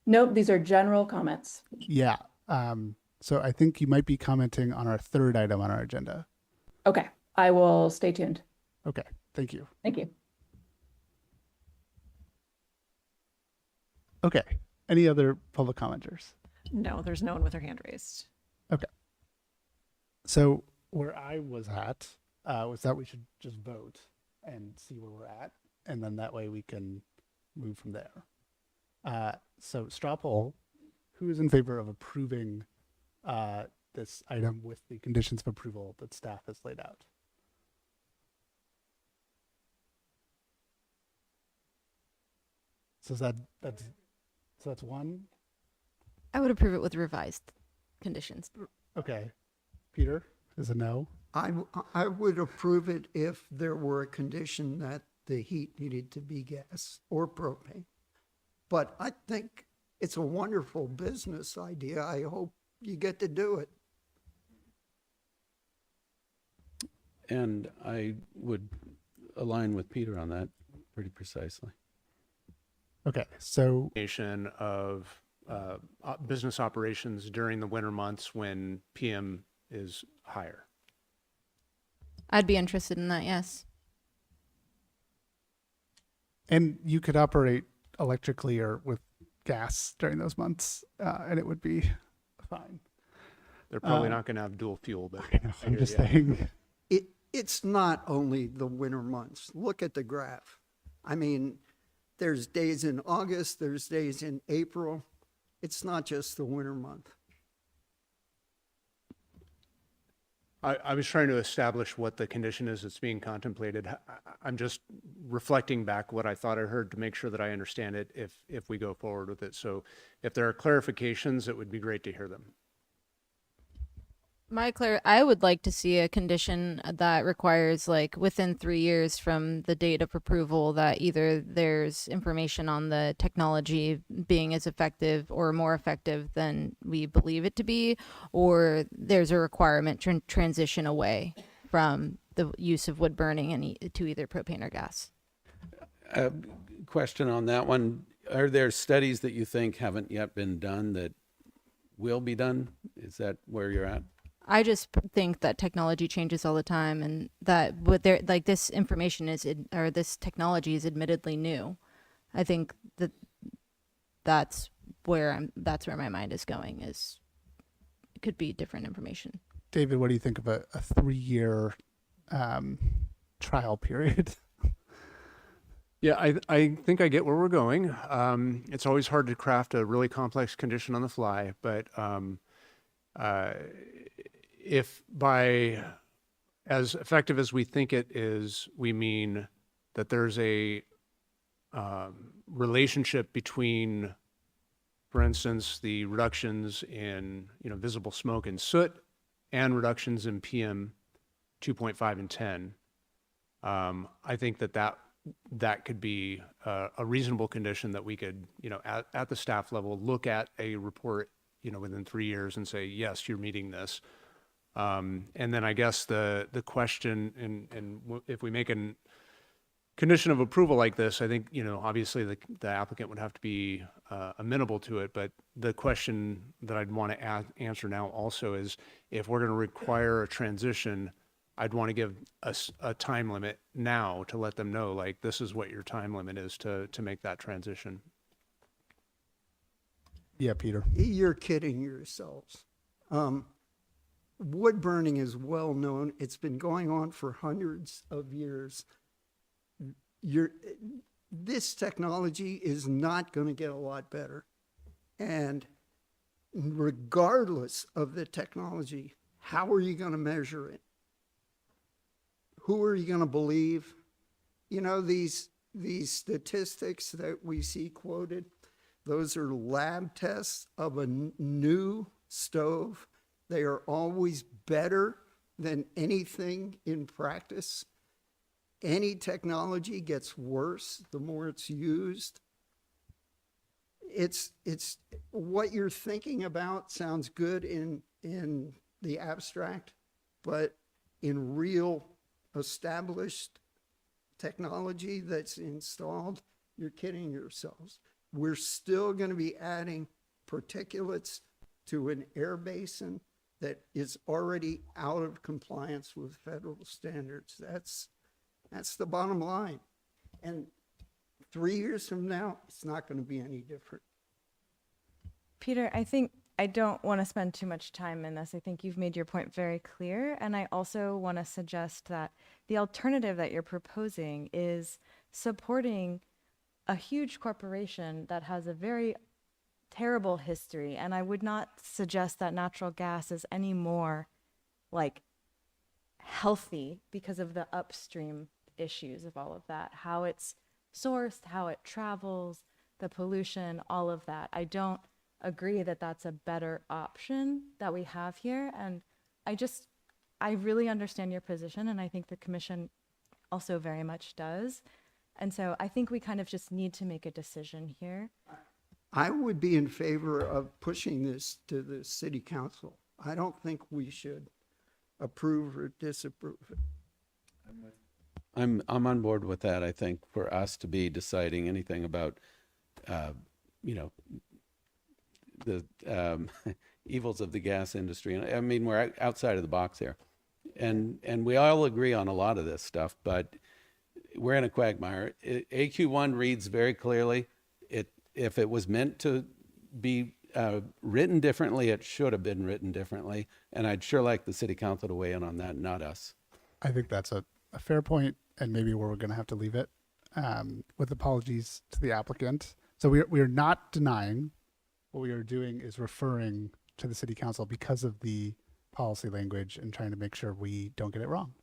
Nope, these are general comments. Yeah. So I think you might be commenting on our third item on our agenda. Okay, I will stay tuned. Okay. Thank you. Thank you. Okay. Any other public commenters? No, there's no one with their hand raised. So where I was at was that we should just vote and see where we're at, and then that way we can move from there. So straw poll, who is in favor of approving this item with the conditions of approval that staff has laid out? So that's one. I would approve it with revised conditions. Okay. Peter is a no. I would approve it if there were a condition that the heat needed to be gas or propane. But I think it's a wonderful business idea. I hope you get to do it. And I would align with Peter on that pretty precisely. Okay. So Of business operations during the winter months when PM is higher. I'd be interested in that, yes. And you could operate electrically or with gas during those months, and it would be fine. They're probably not going to have dual fuel, but I'm just saying. It's not only the winter months. Look at the graph. I mean, there's days in August, there's days in April. It's not just the winter month. I was trying to establish what the condition is that's being contemplated. I'm just reflecting back what I thought I heard to make sure that I understand it if we go forward with it. So if there are clarifications, it would be great to hear them. I would like to see a condition that requires, like, within 3 years from the date of approval, that either there's information on the technology being as effective or more effective than we believe it to be, or there's a requirement to transition away from the use of wood burning and to either propane or gas. Question on that one. Are there studies that you think haven't yet been done that will be done? Is that where you're at? I just think that technology changes all the time, and that this information or this technology is admittedly new. I think that's where my mind is going. Is it could be different information. David, what do you think of a 3-year trial period? Yeah, I think I get where we're going. It's always hard to craft a really complex condition on the fly, but if by as effective as we think it is, we mean that there's a relationship between, for instance, the reductions in visible smoke and soot and reductions in PM 2.5 and 10, I think that could be a reasonable condition that we could, at the staff level, look at a report, within 3 years and say, yes, you're meeting this. And then I guess the question, and if we make a condition of approval like this, I think, obviously the applicant would have to be amenable to it. But the question that I'd want to answer now also is, if we're going to require a transition, I'd want to give us a time limit now to let them know, like, this is what your time limit is to make that transition. Yeah, Peter. You're kidding yourselves. Wood burning is well known. It's been going on for hundreds of years. This technology is not going to get a lot better. And regardless of the technology, how are you going to measure it? Who are you going to believe? These statistics that we see quoted, those are lab tests of a new stove. They are always better than anything in practice. Any technology gets worse the more it's used. It's what you're thinking about sounds good in the abstract, but in real established technology that's installed, you're kidding yourselves. We're still going to be adding particulates to an air basin that is already out of compliance with federal standards. That's the bottom line. And 3 years from now, it's not going to be any different. Peter, I think I don't want to spend too much time in this. I think you've made your point very clear. And I also want to suggest that the alternative that you're proposing is supporting a huge corporation that has a very terrible history. And I would not suggest that natural gas is any more like healthy because of the upstream issues of all of that, how it's sourced, how it travels, the pollution, all of that. I don't agree that that's a better option that we have here. And I really understand your position, and I think the commission also very much does. And so I think we kind of just need to make a decision here. I would be in favor of pushing this to the city council. I don't think we should approve or disapprove it. I'm on board with that. I think for us to be deciding anything about, the evils of the gas industry, and I mean, we're outside of the box here, and we all agree on a lot of this stuff, but we're in a quagmire. AQ1 reads very clearly. If it was meant to be written differently, it should have been written differently. And I'd sure like the city council to weigh in on that, not us. I think that's a fair point, and maybe where we're going to have to leave it, with apologies to the applicant. So we are not denying. What we are doing is referring to the city council because of the policy language and trying to make sure we don't get it wrong.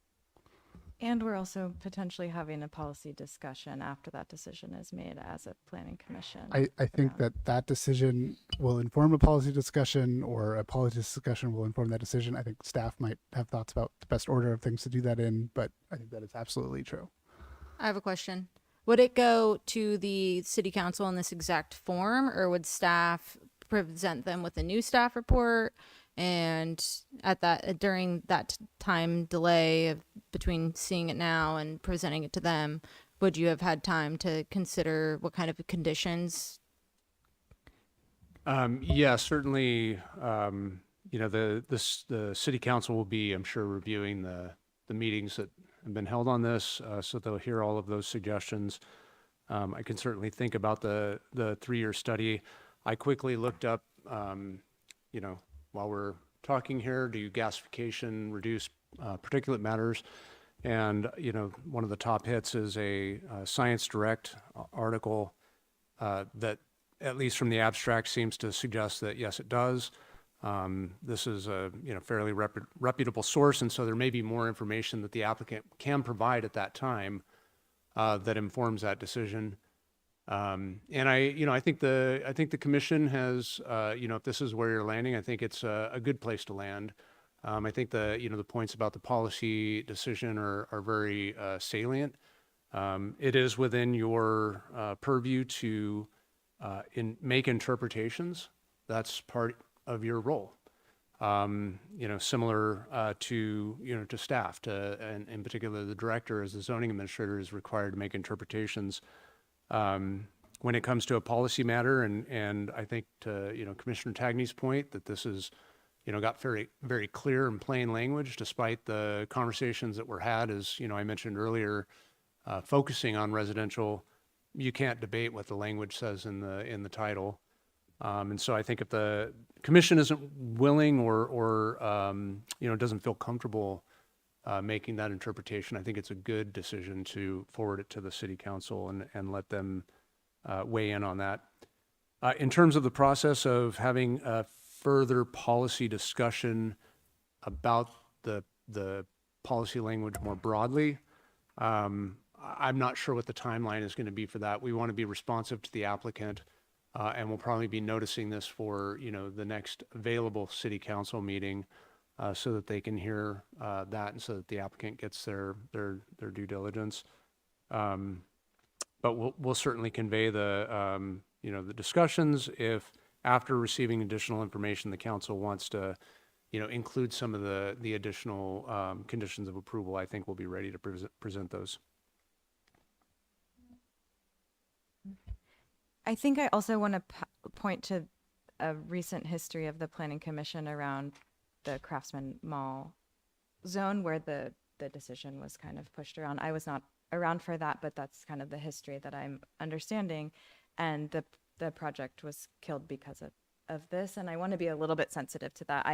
And we're also potentially having a policy discussion after that decision is made as a planning commission. I think that decision will inform a policy discussion, or a policy discussion will inform that decision. I think staff might have thoughts about the best order of things to do that in, but I think that is absolutely true. I have a question. Would it go to the city council in this exact form, or would staff present them with a new staff report? And at that, during that time delay between seeing it now and presenting it to them, would you have had time to consider what kind of conditions? Yeah, certainly. The city council will be, I'm sure, reviewing the meetings that have been held on this, so they'll hear all of those suggestions. I can certainly think about the 3-year study. I quickly looked up, while we're talking here, do gasification reduce particulate matters? And, one of the top hits is a Science Direct article that, at least from the abstract, seems to suggest that, yes, it does. This is a fairly reputable source, and so there may be more information that the applicant can provide at that time that informs that decision. And I think the commission has, if this is where you're landing, I think it's a good place to land. I think the points about the policy decision are very salient. It is within your purview to make interpretations. That's part of your role. Similar to staff, and in particular the director as the zoning administrator is required to make interpretations when it comes to a policy matter. And I think to Commissioner Tagney's point that this is got very, very clear and plain language, despite the conversations that were had, as I mentioned earlier, focusing on residential. You can't debate what the language says in the title. And so I think if the commission isn't willing or doesn't feel comfortable making that interpretation, I think it's a good decision to forward it to the city council and let them weigh in on that. In terms of the process of having a further policy discussion about the policy language more broadly, I'm not sure what the timeline is going to be for that. We want to be responsive to the applicant, and we'll probably be noticing this for the next available city council meeting, so that they can hear that, and so that the applicant gets their due diligence. But we'll certainly convey the the discussions if, after receiving additional information, the council wants to include some of the additional conditions of approval. I think we'll be ready to present those. I think I also want to point to a recent history of the Planning Commission around the Craftsman Mall zone, where the decision was kind of pushed around. I was not around for that, but that's kind of the history that I'm understanding. And the project was killed because of this. And I want to be a little bit sensitive to that.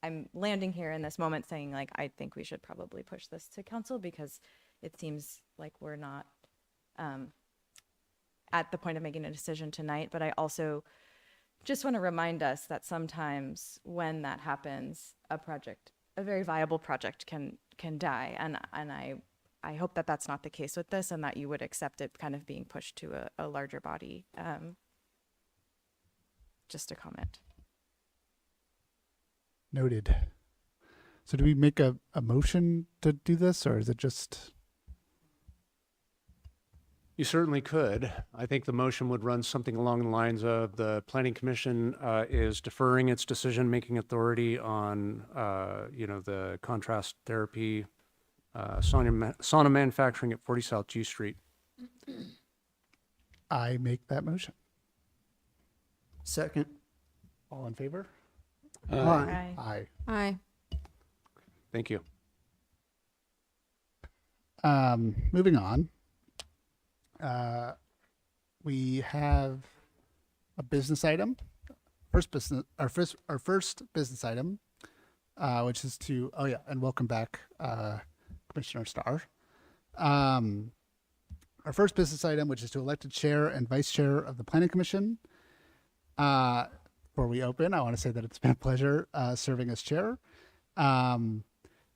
I'm landing here in this moment saying, like, I think we should probably push this to council, because it seems like we're not at the point of making a decision tonight. But I also just want to remind us that sometimes when that happens, a very viable project can die. And I hope that that's not the case with this, and that you would accept it kind of being pushed to a larger body. Just a comment. Noted. So do we make a motion to do this, or is it just? You certainly could. I think the motion would run something along the lines of the Planning Commission is deferring its decision-making authority on, the contrast therapy sauna manufacturing at 40 South G Street. I make that motion. Second. All in favor? Aye. Aye. Aye. Thank you. Moving on. We have a business item. Our first business item, which is to, oh yeah, and welcome back, Commissioner Starr. Our first business item, which is to elect a chair and vice chair of the Planning Commission. Before we open, I want to say that it's been a pleasure serving as chair.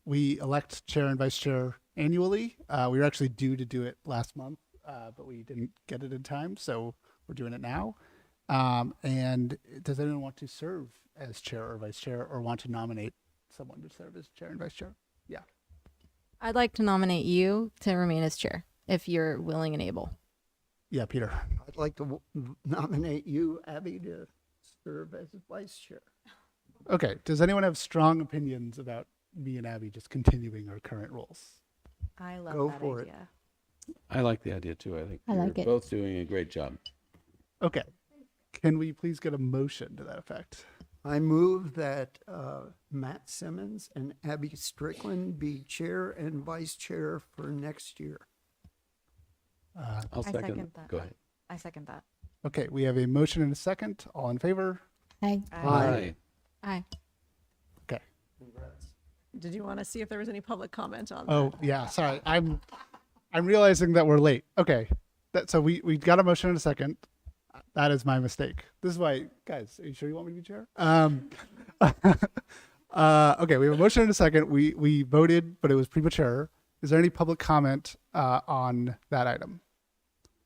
We elect chair and vice chair annually. We were actually due to do it last month, but we didn't get it in time, so we're doing it now. And does anyone want to serve as chair or vice chair, or want to nominate someone to serve as chair and vice chair? Yeah. I'd like to nominate you to remain as chair, if you're willing and able. Yeah, Peter. I'd like to nominate you, Abby, to serve as vice chair. Okay. Does anyone have strong opinions about me and Abby just continuing our current roles? I love Go that for it. idea. I like the idea too. I think I you're like it. both doing a great job. Okay. Can we please get a motion to that effect? I move that Matt Simmons and Abby Strickland be chair and vice chair for next year. I'll I second. that. Go ahead. I second that. Okay. We have a motion and a second. All in favor? Hi. Aye. Aye. Okay. Did you want to see if there was any public comment on that? Oh yeah. Sorry. I'm realizing that we're late. Okay. So we got a motion and a second. That is my mistake. This is why, guys, are you sure you want me to be chair? Okay, we have a motion and a second. We voted, but it was premature. Is there any public comment on that item?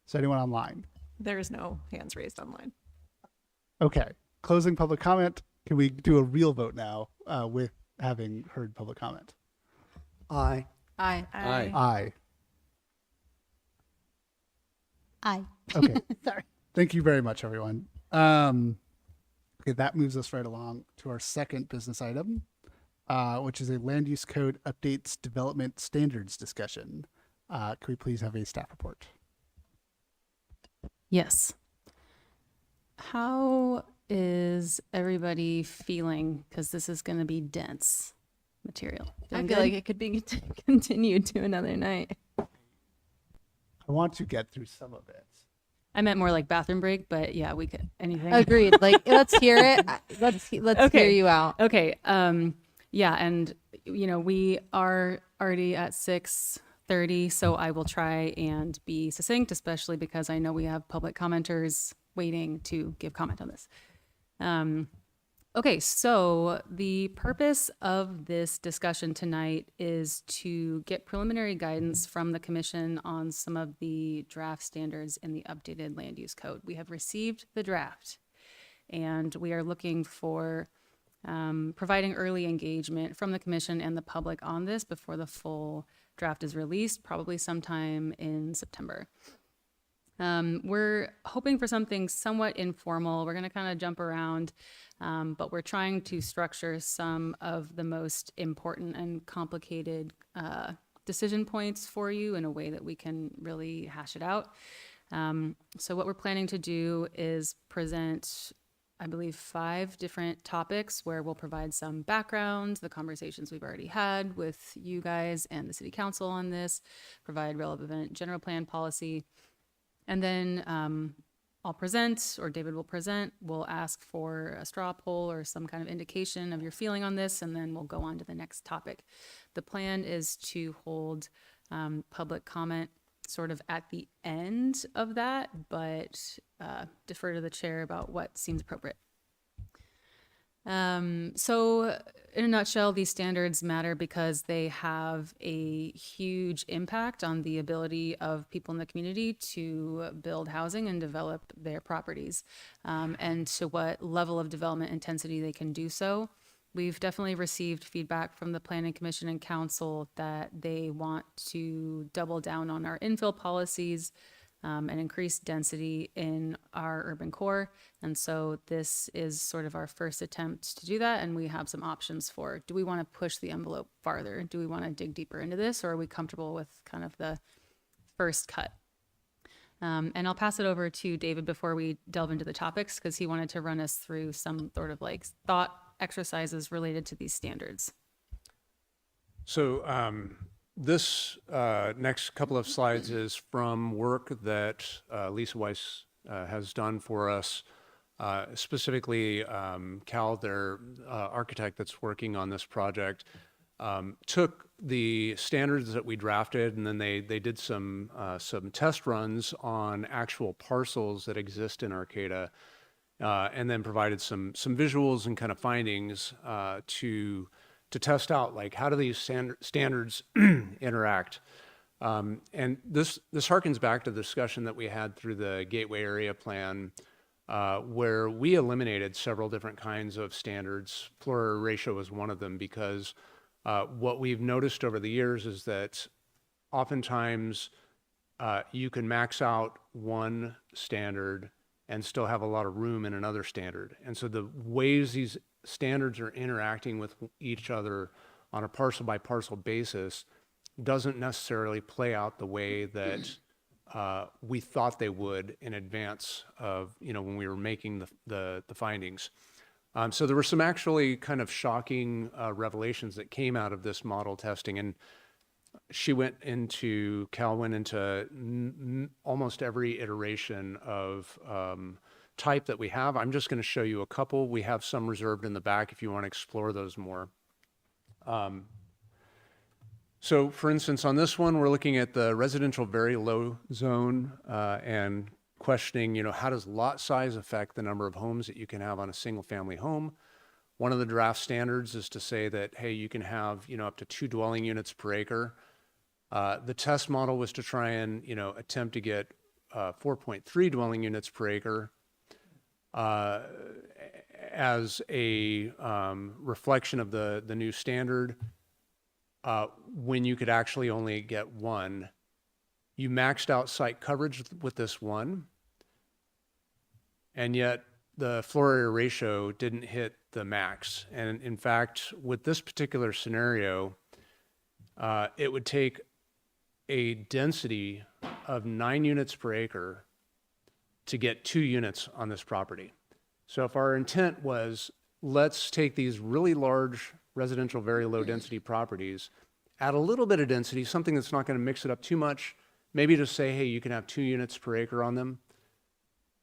Is there anyone online? There is no hands raised online. Okay, closing public comment. Can we do a real vote now with having heard public comment? Aye. Aye. Aye. Aye. Aye. Okay. Sorry. Thank you very much, everyone. Okay, that moves us right along to our second business item, which is a land use code updates development standards discussion. Can we please have a staff report? Yes. How is everybody feeling? Because this is going to be dense material. I Feeling feel good? like it could be continued to another night. I want to get through some of it. I meant more like bathroom break, but yeah, we could anything. Agreed. Like, let's hear it. Let's Okay. hear you out. Okay. Yeah, and we are already at 6:30, so I will try and be succinct, especially because I know we have public commenters waiting to give comment on this. Okay, so the purpose of this discussion tonight is to get preliminary guidance from the commission on some of the draft standards in the updated land use code. We have received the draft, and we are looking for providing early engagement from the commission and the public on this before the full draft is released, probably sometime in September. We're hoping for something somewhat informal. We're going to kind of jump around, but we're trying to structure some of the most important and complicated decision points for you in a way that we can really hash it out. So what we're planning to do is present, I believe, 5 different topics where we'll provide some background, the conversations we've already had with you guys and the city council on this, provide relevant general plan policy. And then I'll present, or David will present. We'll ask for a straw poll or some kind of indication of your feeling on this, and then we'll go on to the next topic. The plan is to hold public comment sort of at the end of that, but defer to the chair about what seems appropriate. So in a nutshell, these standards matter because they have a huge impact on the ability of people in the community to build housing and develop their properties, and to what level of development intensity they can do so. We've definitely received feedback from the Planning Commission and Council that they want to double down on our infill policies and increase density in our urban core. And so this is sort of our first attempt to do that. And we have some options for, do we want to push the envelope farther? Do we want to dig deeper into this? Or are we comfortable with kind of the first cut? And I'll pass it over to David before we delve into the topics, because he wanted to run us through some sort of like thought exercises related to these standards. So This next couple of slides is from work that Lisa Weiss has done for us. Specifically, Cal, their architect that's working on this project, took the standards that we drafted, and then they did some test runs on actual parcels that exist in Arcata, and then provided some visuals and kind of findings to test out, like, how do these standards interact. And this harkens back to the discussion that we had through the Gateway Area Plan, where we eliminated several different kinds of standards. Floor area ratio was one of them, because what we've noticed over the years is that oftentimes you can max out one standard and still have a lot of room in another standard. And so the ways these standards are interacting with each other on a parcel by parcel basis doesn't necessarily play out the way that we thought they would in advance of, when we were making the findings. So there were some actually kind of shocking revelations that came out of this model testing. And Cal went into almost every iteration of type that we have. I'm just going to show you a couple. We have some reserved in the back if you want to explore those more. So for instance, on this one, we're looking at the residential very low zone and questioning, how does lot size affect the number of homes that you can have on a single family home? One of the draft standards is to say that, hey, you can have, up to 2 dwelling units per acre. The test model was to try and, attempt to get 4.3 dwelling units per acre as a reflection of the new standard. When you could actually only get 1. You maxed out site coverage with this one, and yet the floor area ratio didn't hit the max. And in fact, with this particular scenario, it would take a density of 9 units per acre to get 2 units on this property. So if our intent was, let's take these really large residential, very low density properties, add a little bit of density, something that's not going to mix it up too much, maybe just say, hey, you can have 2 units per acre on them.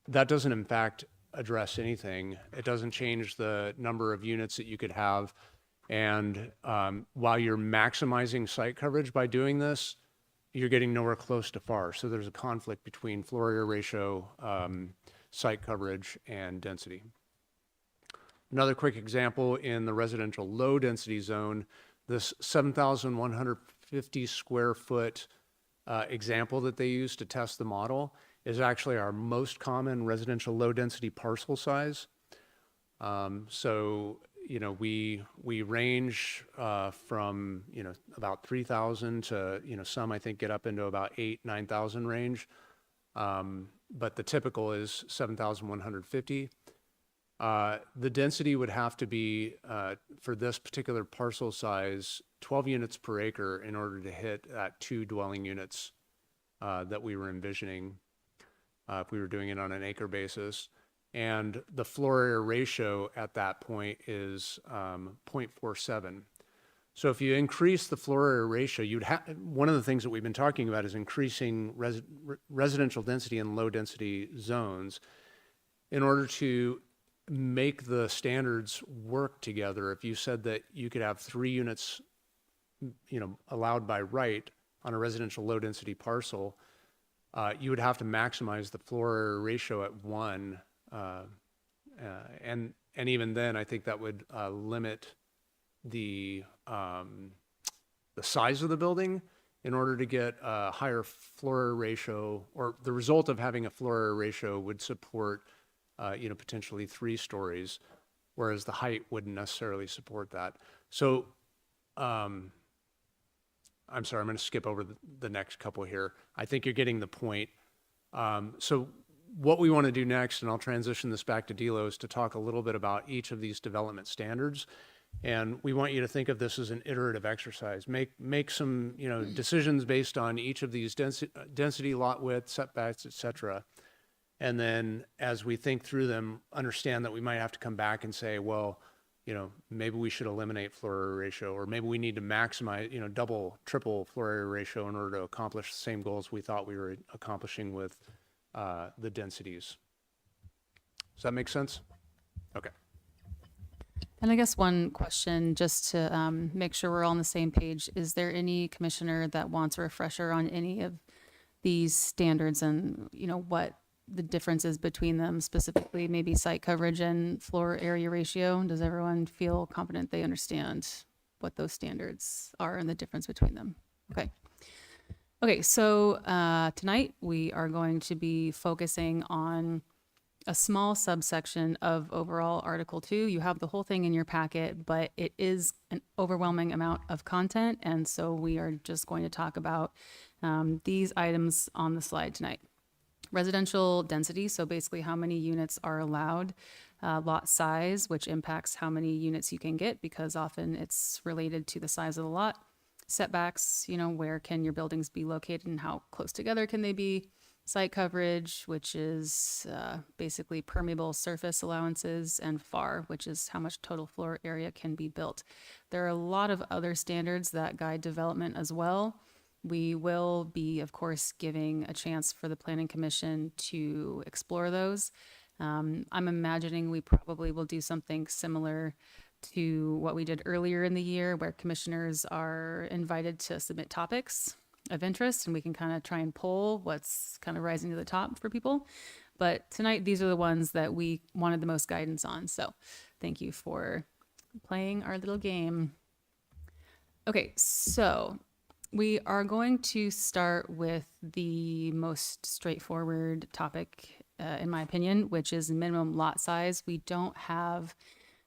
That doesn't, in fact, address anything. It doesn't change the number of units that you could have. And while you're maximizing site coverage by doing this, you're getting nowhere close to FAR. So there's a conflict between floor area ratio, site coverage, and density. Another quick example in the residential low density zone, this 7,150 square foot example that they use to test the model is actually our most common residential low density parcel size. So, we range from, about 3,000 to, some I think get up into about 8,000-9,000 range. But the typical is 7,150. The density would have to be, for this particular parcel size, 12 units per acre in order to hit that 2 dwelling units that we were envisioning if we were doing it on an acre basis. And the floor area ratio at that point is 0.47. So if you increase the floor area ratio, one of the things that we've been talking about is increasing residential density in low density zones in order to make the standards work together. If you said that you could have 3 units, allowed by right on a residential low density parcel, you would have to maximize the floor area ratio at 1. And even then, I think that would limit the size of the building in order to get a higher floor area ratio, or the result of having a floor area ratio would support potentially 3 stories, whereas the height wouldn't necessarily support that. So I'm sorry, I'm going to skip over the next couple here. I think you're getting the point. So what we want to do next, and I'll transition this back to Dilo, is to talk a little bit about each of these development standards. And we want you to think of this as an iterative exercise. Make some decisions based on each of these density, lot width, setbacks, et cetera. And then as we think through them, understand that we might have to come back and say, well, maybe we should eliminate floor area ratio, or maybe we need to maximize, double, triple floor area ratio in order to accomplish the same goals we thought we were accomplishing with the densities. Does that make sense? Okay. And I guess one question, just to make sure we're all on the same page, is there any commissioner that wants a refresher on any of these standards and, what the difference is between them, specifically maybe site coverage and floor area ratio? Does everyone feel confident they understand what those standards are and the difference between them? Okay. Okay, so tonight we are going to be focusing on a small subsection of overall Article 2. You have the whole thing in your packet, but it is an overwhelming amount of content, and so we are just going to talk about these items on the slide tonight. Residential density, so basically how many units are allowed. Lot size, which impacts how many units you can get, because often it's related to the size of the lot. Setbacks, where can your buildings be located and how close together can they be. Site coverage, which is basically permeable surface allowances, and FAR, which is how much total floor area can be built. There are a lot of other standards that guide development as well. We will be, of course, giving a chance for the Planning Commission to explore those. I'm imagining we probably will do something similar to what we did earlier in the year, where commissioners are invited to submit topics of interest, and we can kind of try and pull what's kind of rising to the top for people. But tonight, these are the ones that we wanted the most guidance on. So thank you for playing our little game. Okay, so we are going to start with the most straightforward topic, in my opinion, which is minimum lot size. We don't have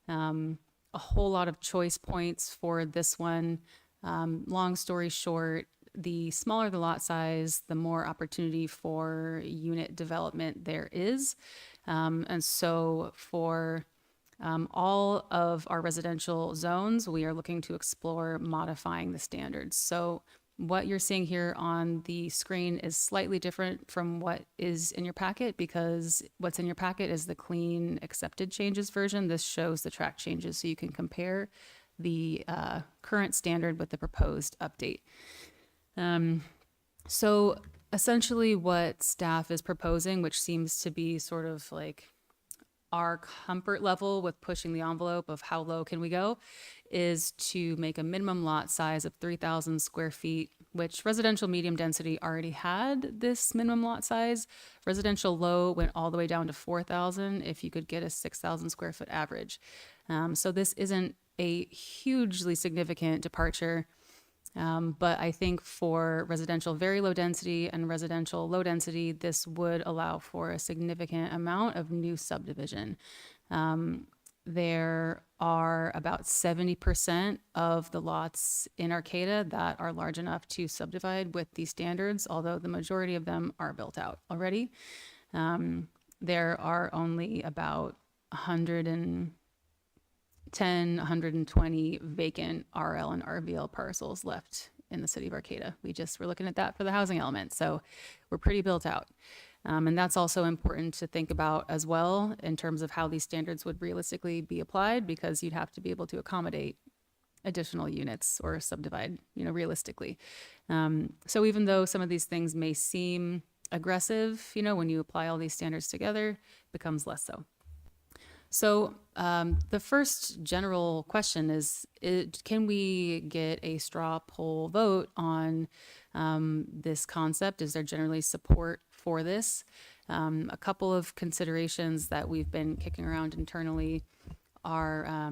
a whole lot of choice points for this one. Long story short, the smaller the lot size, the more opportunity for unit development there is. And so for all of our residential zones, we are looking to explore modifying the standards. So what you're seeing here on the screen is slightly different from what is in your packet, because what's in your packet is the clean accepted changes version. This shows the track changes, so you can compare the current standard with the proposed update. So essentially what staff is proposing, which seems to be sort of like our comfort level with pushing the envelope of how low can we go, is to make a minimum lot size of 3,000 square feet, which residential medium density already had this minimum lot size. Residential low went all the way down to 4,000 if you could get a 6,000 square foot average. So this isn't a hugely significant departure. But I think for residential very low density and residential low density, this would allow for a significant amount of new subdivision. There are about 70% of the lots in Arcata that are large enough to subdivide with these standards, although the majority of them are built out already. There are only about 120 vacant RL and RVL parcels left in the city of Arcata. We're looking at that for the housing element. So we're pretty built out. And that's also important to think about as well in terms of how these standards would realistically be applied, because you'd have to be able to accommodate additional units or subdivide, realistically. So even though some of these things may seem aggressive, when you apply all these standards together, it becomes less so. So the first general question is, can we get a straw poll vote on this concept? Is there generally support for this? A couple of considerations that we've been kicking around internally are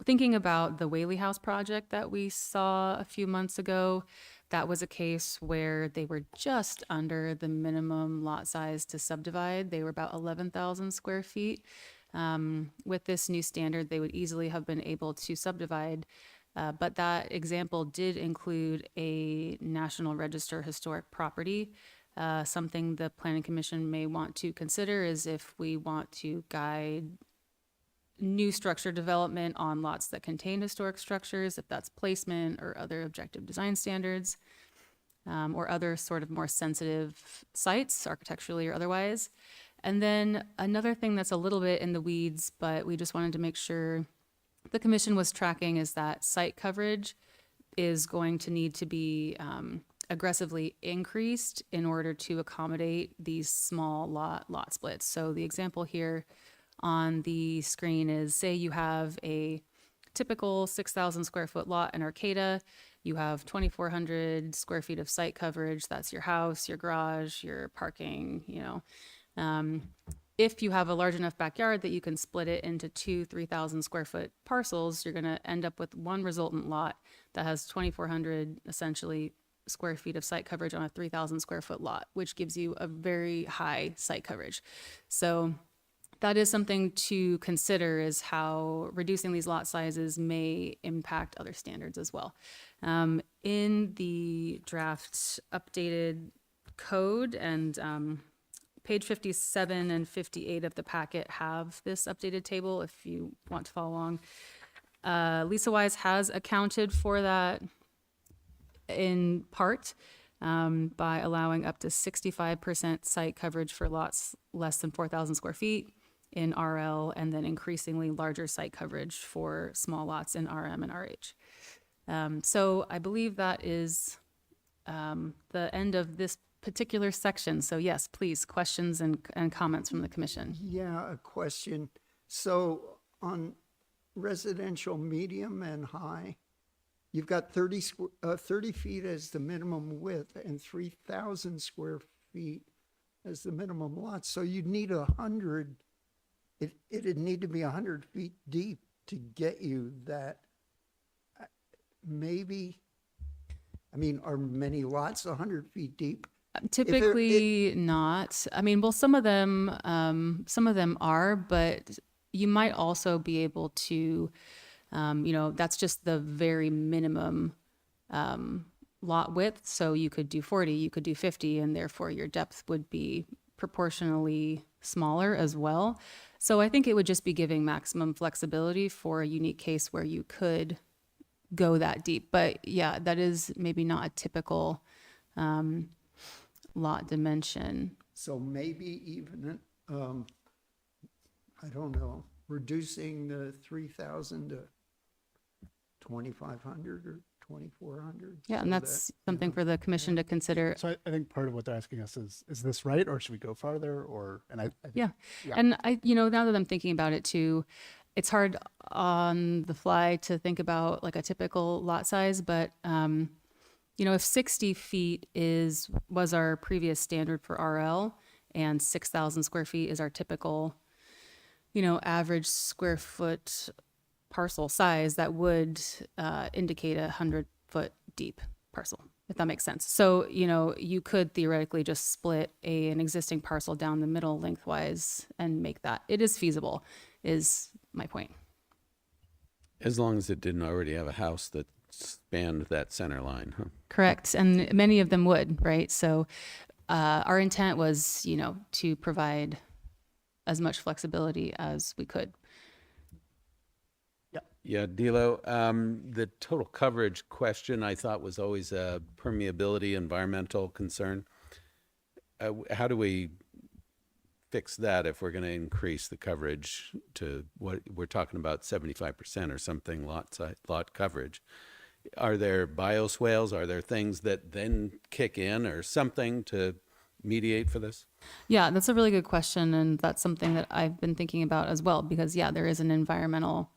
thinking about the Whaley House project that we saw a few months ago. That was a case where they were just under the minimum lot size to subdivide. They were about 11,000 square feet. With this new standard, they would easily have been able to subdivide, but that example did include a National Register historic property. Something the Planning Commission may want to consider is if we want to guide new structure development on lots that contain historic structures, if that's placement or other objective design standards, or other sort of more sensitive sites, architecturally or otherwise. And then another thing that's a little bit in the weeds, but we just wanted to make sure the commission was tracking, is that site coverage is going to need to be aggressively increased in order to accommodate these small lot splits. So the example here on the screen is, say you have a typical 6,000 square foot lot in Arcata. You have 2,400 square feet of site coverage. That's your house, your garage, your parking, you know. If you have a large enough backyard that you can split it into 3,000 square foot parcels, you're going to end up with one resultant lot that has 2,400 essentially square feet of site coverage on a 3,000 square foot lot, which gives you a very high site coverage. So that is something to consider, is how reducing these lot sizes may impact other standards as well. In the draft updated code, and page 57 and 58 of the packet have this updated table if you want to follow along. Lisa Wise has accounted for that in part by allowing up to 65% site coverage for lots less than 4,000 square feet in RL, and then increasingly larger site coverage for small lots in RM and RH. So I believe that is the end of this particular section. So yes, please, questions and comments from the commission. Yeah, a question. So on residential medium and high, you've got 30 feet as the minimum width and 3,000 square feet as the minimum lot. So you'd need 100, it'd need to be 100 feet deep to get you that. Maybe, I mean, are many lots 100 feet deep? Typically not. I mean, well, some of them are, but you might also be able to, that's just the very minimum lot width. So you could do 40, you could do 50, and therefore your depth would be proportionally smaller as well. So I think it would just be giving maximum flexibility for a unique case where you could go that deep. But yeah, that is maybe not a typical lot dimension. So maybe even, I don't know, reducing the 3,000 to 2,500 or 2,400. Yeah, and that's something for the commission to consider. So I think part of what they're asking us is this right, or should we go farther? Or, and I think, Yeah. And I, now that I'm thinking about it too, it's hard on the fly to think about like a typical lot size, but if 60 feet was our previous standard for RL, and 6,000 square feet is our typical, average square foot parcel size, that would indicate 100-foot deep parcel, if that makes sense. So, you could theoretically just split an existing parcel down the middle lengthwise and make that. It is feasible, is my point. As long as it didn't already have a house that spanned that center line, huh? Correct. And many of them would, right? So our intent was, to provide as much flexibility as we could. Yeah, Dilo, the total coverage question I thought was always a permeability environmental concern. How do we fix that if we're going to increase the coverage to what we're talking about, 75% or something lot coverage? Are there bioswales? Are there things that then kick in or something to mediate for this? Yeah, that's a really good question. And that's something that I've been thinking about as well, because there is an environmental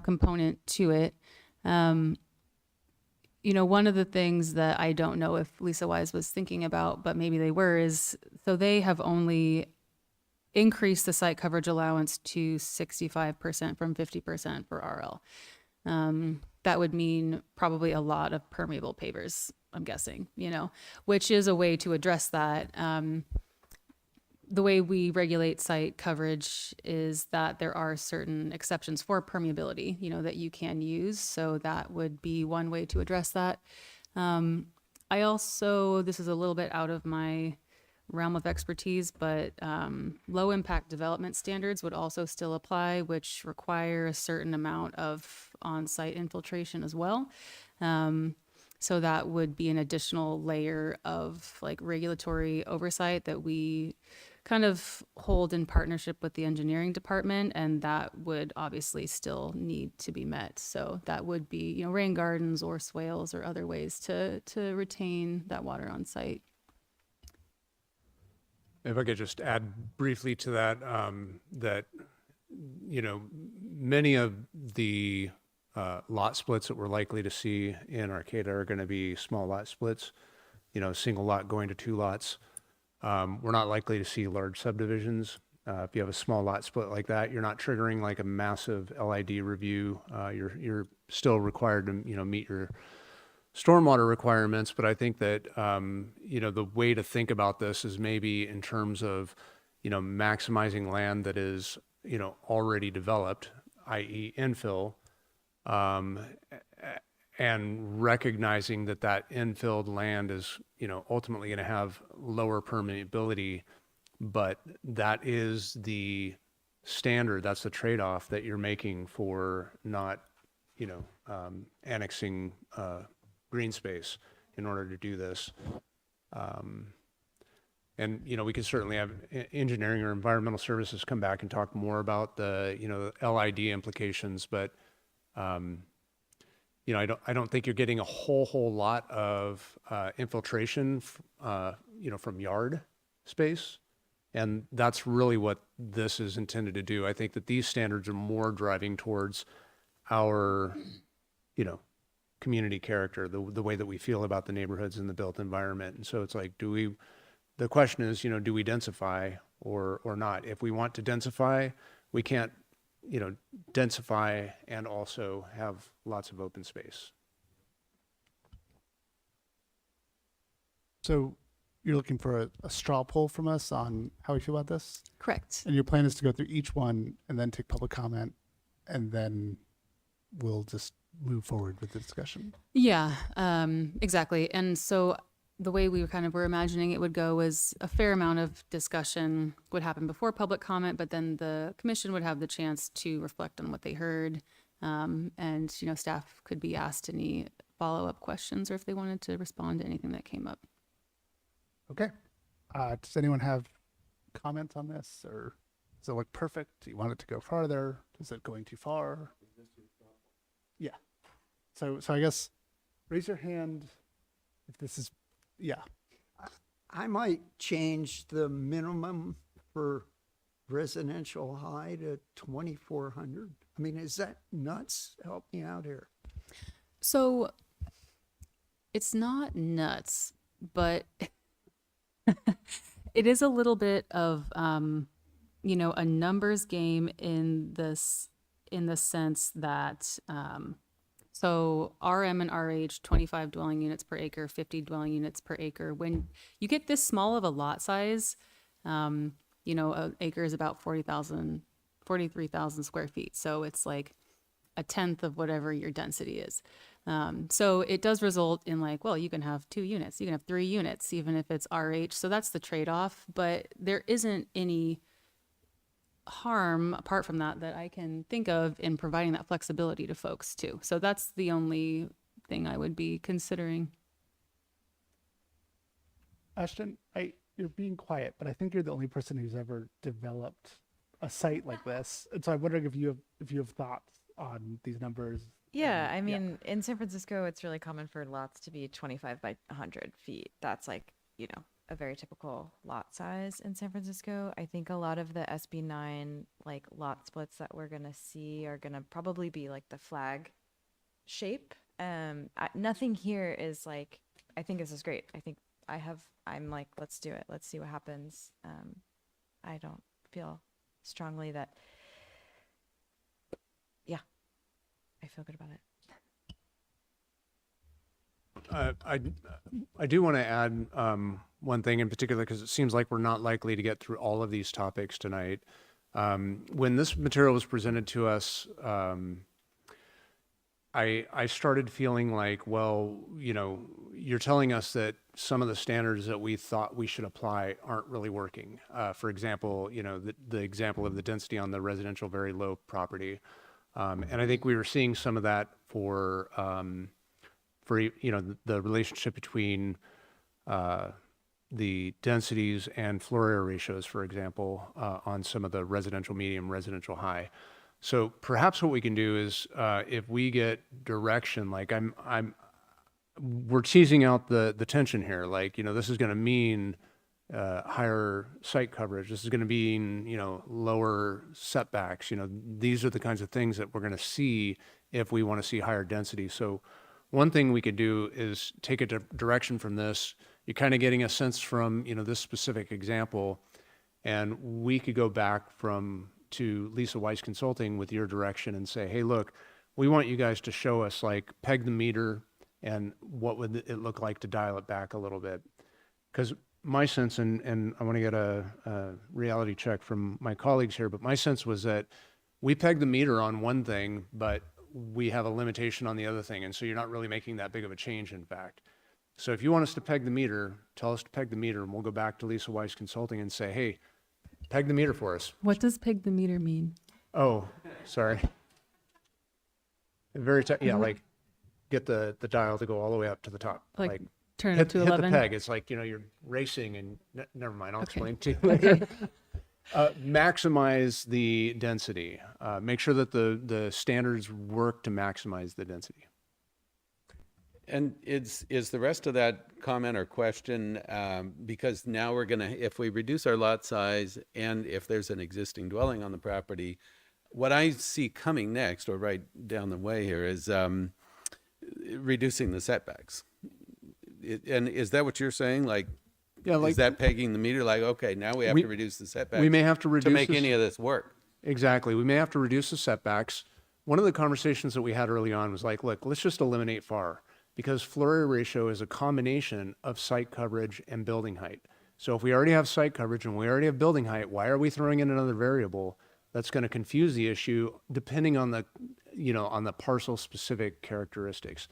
component to it. One of the things that I don't know if Lisa Wise was thinking about, but maybe they were, is so they have only increased the site coverage allowance to 65% from 50% for RL. That would mean probably a lot of permeable pavers, I'm guessing, which is a way to address that. The way we regulate site coverage is that there are certain exceptions for permeability, that you can use. So that would be one way to address that. I also, this is a little bit out of my realm of expertise, but low impact development standards would also still apply, which require a certain amount of on-site infiltration as well. So that would be an additional layer of like regulatory oversight that we kind of hold in partnership with the engineering department, and that would obviously still need to be met. So that would be, you know, rain gardens or swales or other ways to retain that water on site. If I could just add briefly to that, that, you know, many of the lot splits that we're likely to see in Arcata are going to be small lot splits, you know, single lot going to 2 lots. We're not likely to see large subdivisions. If you have a small lot split like that, you're not triggering like a massive LID review. You're still required to, you know, meet your stormwater requirements, but I think that, you know, the way to think about this is maybe in terms of, you know, maximizing land that is, you know, already developed, i.e. infill, and recognizing that that infilled land is, you know, ultimately going to have lower permeability, but that is the standard, that's the trade-off that you're making for not, you know, annexing green space in order to do this. And, you know, we could certainly have engineering or environmental services come back and talk more about the, you know, LID implications, but, you know, I don't think you're getting a whole lot of infiltration, you know, from yard space. And that's really what this is intended to do. I think that these standards are more driving towards our, you know, community character, the way that we feel about the neighborhoods and the built environment. And so it's like, the question is, you know, do we densify or not? If we want to densify, we can't, you know, densify and also have lots of open space. So you're looking for a straw poll from us on how we feel about this? Correct. And your plan is to go through each one and then take public comment, and then we'll just move forward with the discussion. Yeah, exactly. And so the way we were imagining it would go was a fair amount of discussion would happen before public comment, but then the commission would have the chance to reflect on what they heard. And, you know, staff could be asked any follow-up questions or if they wanted to respond to anything that came up. Okay. Does anyone have comments on this, or does it look perfect? Do you want it to go farther? Is it going too far? Yeah. So I guess raise your hand if this is, yeah. I might change the minimum for residential high to 2,400. I mean, is that nuts? Help me out here. So it's not nuts, but it is a little bit of, you know, a numbers game in the sense that, so RM and RH, 25 dwelling units per acre, 50 dwelling units per acre. When you get this small of a lot size, you know, an acre is about 43,000 square feet. So it's like a tenth of whatever your density is. So it does result in like, well, you can have 2 units, you can have 3 units, even if it's RH. So that's the trade-off, but there isn't any harm apart from that I can think of in providing that flexibility to folks too. So that's the only thing I would be considering. Ashton, you're being quiet, but I think you're the only person who's ever developed a site like this. And so I'm wondering if you have thoughts on these numbers. Yeah, I mean, in San Francisco, it's really common for lots to be 25 by 100 feet. That's like, you know, a very typical lot size in San Francisco. I think a lot of the SB9 like lot splits that we're gonna see are gonna probably be like the flag shape. Nothing here is like, I think this is great. I think I'm like, let's do it. Let's see what happens. I don't feel strongly that, yeah, I feel good about it. I do want to add one thing in particular, because it seems like we're not likely to get through all of these topics tonight. When this material was presented to us, I started feeling like, well, you know, you're telling us that some of the standards that we thought we should apply aren't really working. For example, you know, the example of the density on the residential very low property. And I think we were seeing some of that for you know, the relationship between the densities and floor area ratios, for example, on some of the residential medium, residential high. So perhaps what we can do is, if we get direction, like we're teasing out the tension here. Like, this is going to mean higher site coverage. This is going to mean, lower setbacks. These are the kinds of things that we're going to see if we want to see higher density. So one thing we could do is take a direction from this. You're kind of getting a sense from, this specific example, and we could go back to Lisa Weiss Consulting with your direction and say, hey, look, we want you guys to show us, like, peg the meter and what would it look like to dial it back a little bit. Because my sense, and I want to get a reality check from my colleagues here, but my sense was that we peg the meter on one thing, but we have a limitation on the other thing. And so you're not really making that big of a change, in fact. So if you want us to peg the meter, tell us to peg the meter, and we'll go back to Lisa Weiss Consulting and say, hey, peg the meter for us. What does peg the meter mean? Oh, sorry. Yeah, like get the dial to go all the way up to the top. Like turn it hit, up to hit 11? the peg. It's like, you're racing and never mind. I'll Okay. explain to you later. Maximize the density. Make sure that the standards work to maximize the density. And is the rest of that comment or question, because now we're going to, if we reduce our lot size and if there's an existing dwelling on the property, what I see coming next or right down the way here is reducing the setbacks. And is that what you're saying? Like, Yeah, is that pegging the meter? Like, okay, now we have to reduce the setbacks. We may have to reduce to make this- any of this work. Exactly. We may have to reduce the setbacks. One of the conversations that we had early on was like, look, let's just eliminate FAR, because floor area ratio is a combination of site coverage and building height. So if we already have site coverage and we already have building height, why are we throwing in another variable that's going to confuse the issue depending on the, on the parcel specific characteristics?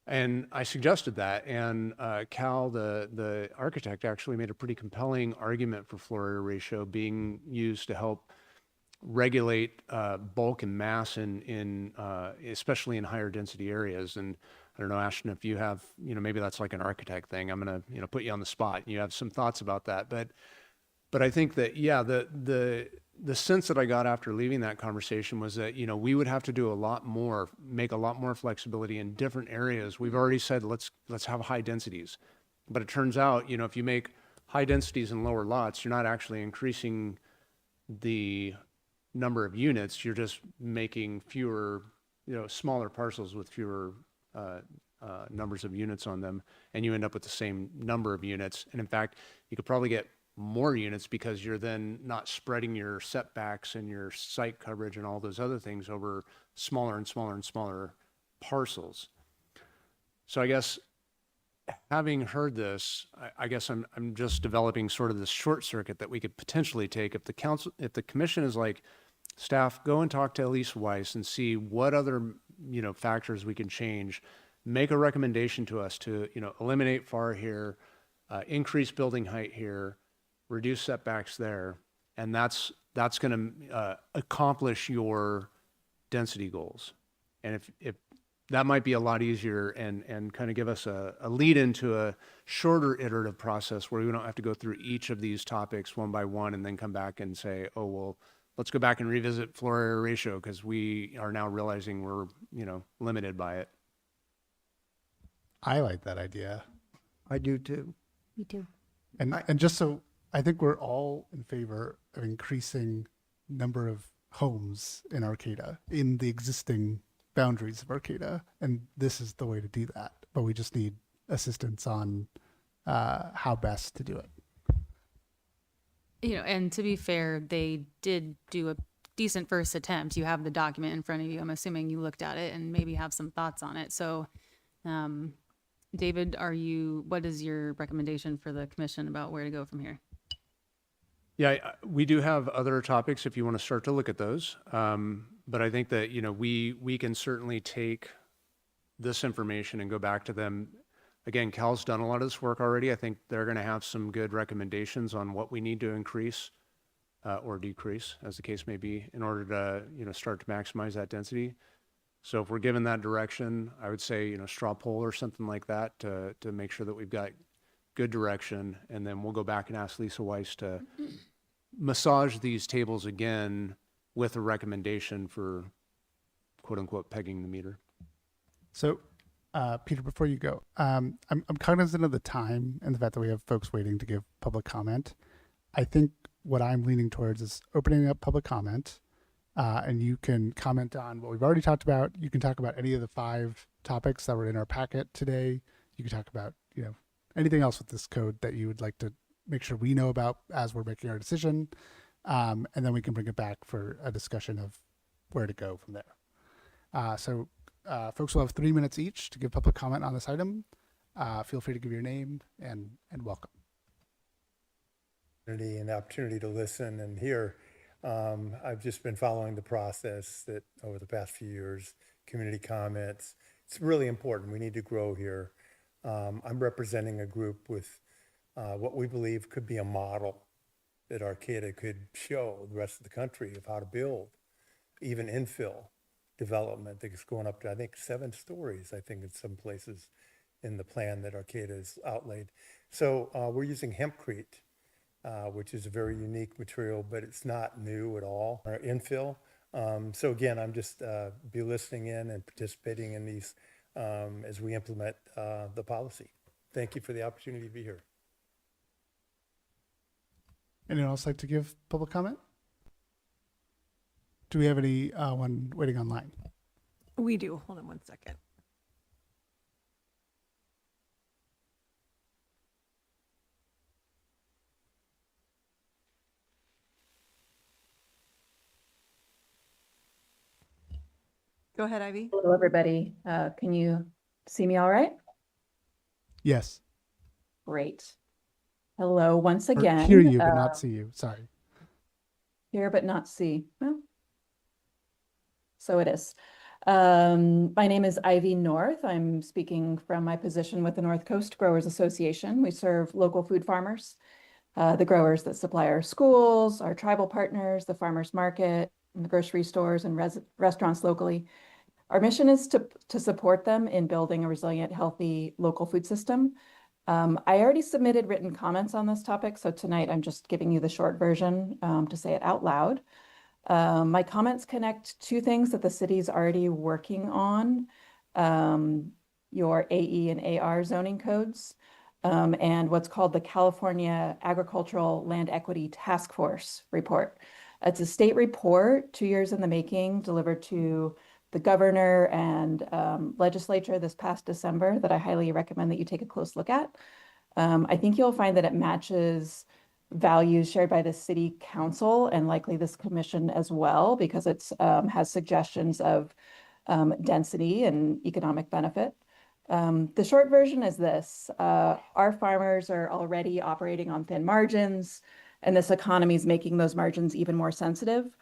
And I suggested that, and Cal, the architect, actually made a pretty compelling argument for floor area ratio being used to help regulate bulk and mass in especially in higher density areas. And I don't know, Ashton, if you have, maybe that's like an architect thing. I'm going to, put you on the spot and you have some thoughts about that. But I think that, yeah, the sense that I got after leaving that conversation was that, we would have to do make a lot more flexibility in different areas. We've already said, let's have high densities. But it turns out, if you make high densities in lower lots, you're not actually increasing the number of units. You're just making fewer, smaller parcels with fewer numbers of units on them, and you end up with the same number of units. And in fact, you could probably get more units because you're then not spreading your setbacks and your site coverage and all those other things over smaller and smaller and smaller parcels. So I guess having heard this, I guess I'm just developing sort of this short circuit that we could potentially take if the commission is like, staff, go and talk to Elise Weiss and see what other, factors we can change, make a recommendation to us to, eliminate FAR here, increase building height here, reduce setbacks there, and that's going to accomplish your density goals. And if that might be a lot easier and kind of give us a lead into a shorter iterative process where we don't have to go through each of these topics one by one and then come back and say, oh, well, let's go back and revisit floor area ratio because we are now realizing we're, limited by it. I like that idea. I do too. Me too. And just so I think we're all in favor of increasing number of homes in Arcata in the existing boundaries of Arcata, and this is the way to do that. But we just need assistance on how best to do it. And to be fair, they did do a decent first attempt. You have the document in front of you. I'm assuming you looked at it and maybe have some thoughts on it. So, David, what is your recommendation for the commission about where to go from here? Yeah, we do have other topics if you want to start to look at those. But I think that, we can certainly take this information and go back to them. Again, Cal's done a lot of this work already. I think they're going to have some good recommendations on what we need to increase or decrease, as the case may be, in order to, start to maximize that density. So if we're given that direction, I would say, straw poll or something like that to make sure that we've got good direction. And then we'll go back and ask Lisa Weiss to massage these tables again with a recommendation for quote unquote pegging the meter. So, Peter, before you go, I'm cognizant of the time and the fact that we have folks waiting to give public comment. I think what I'm leaning towards is opening up public comment, and you can comment on what we've already talked about. You can talk about any of the 5 topics that were in our packet today. You can talk about, anything else with this code that you would like to make sure we know about as we're making our decision. And then we can bring it back for a discussion of where to go from there. So folks will have 3 minutes each to give public comment on this item. Feel free to give your name and welcome. And the opportunity to listen and hear. I've just been following the process that over the past few years, community comments. It's really important. We need to grow here. I'm representing a group with what we believe could be a model that Arcata could show the rest of the country of how to build, even infill development that's going up to, I think, 7 stories, I think in some places in the plan that Arcata has outlaid. So we're using hempcrete, which is a very unique material, but it's not new at all, or infill. So again, I'm just be listening in and participating in these as we implement the policy. Thank you for the opportunity to be here. Anyone else like to give public comment? Do we have anyone waiting online? We do. Hold on one second. Go ahead, Ivy. Hello, everybody. Can you see me all right? Yes. Great. Hello, once Or again. hear you, but not see you. Sorry. Hear but not see. Well, so it is. My name is Ivy North. I'm speaking from my position with the North Coast Growers Association. We serve local food farmers, the growers that supply our schools, our tribal partners, the farmers market, and the grocery stores and restaurants locally. Our mission is to support them in building a resilient, healthy local food system. I already submitted written comments on this topic, so tonight I'm just giving you the short version to say it out loud. My comments connect 2 things that the city's already working on, your AE and AR zoning codes, and what's called the California Agricultural Land Equity Task Force report. It's a state report, 2 years in the making, delivered to the governor and legislature this past December that I highly recommend that you take a close look at. I think you'll find that it matches values shared by the city council and likely this commission as well, because it's has suggestions of density and economic benefit. The short version is this: our farmers are already operating on thin margins, and this economy is making those margins even more sensitive.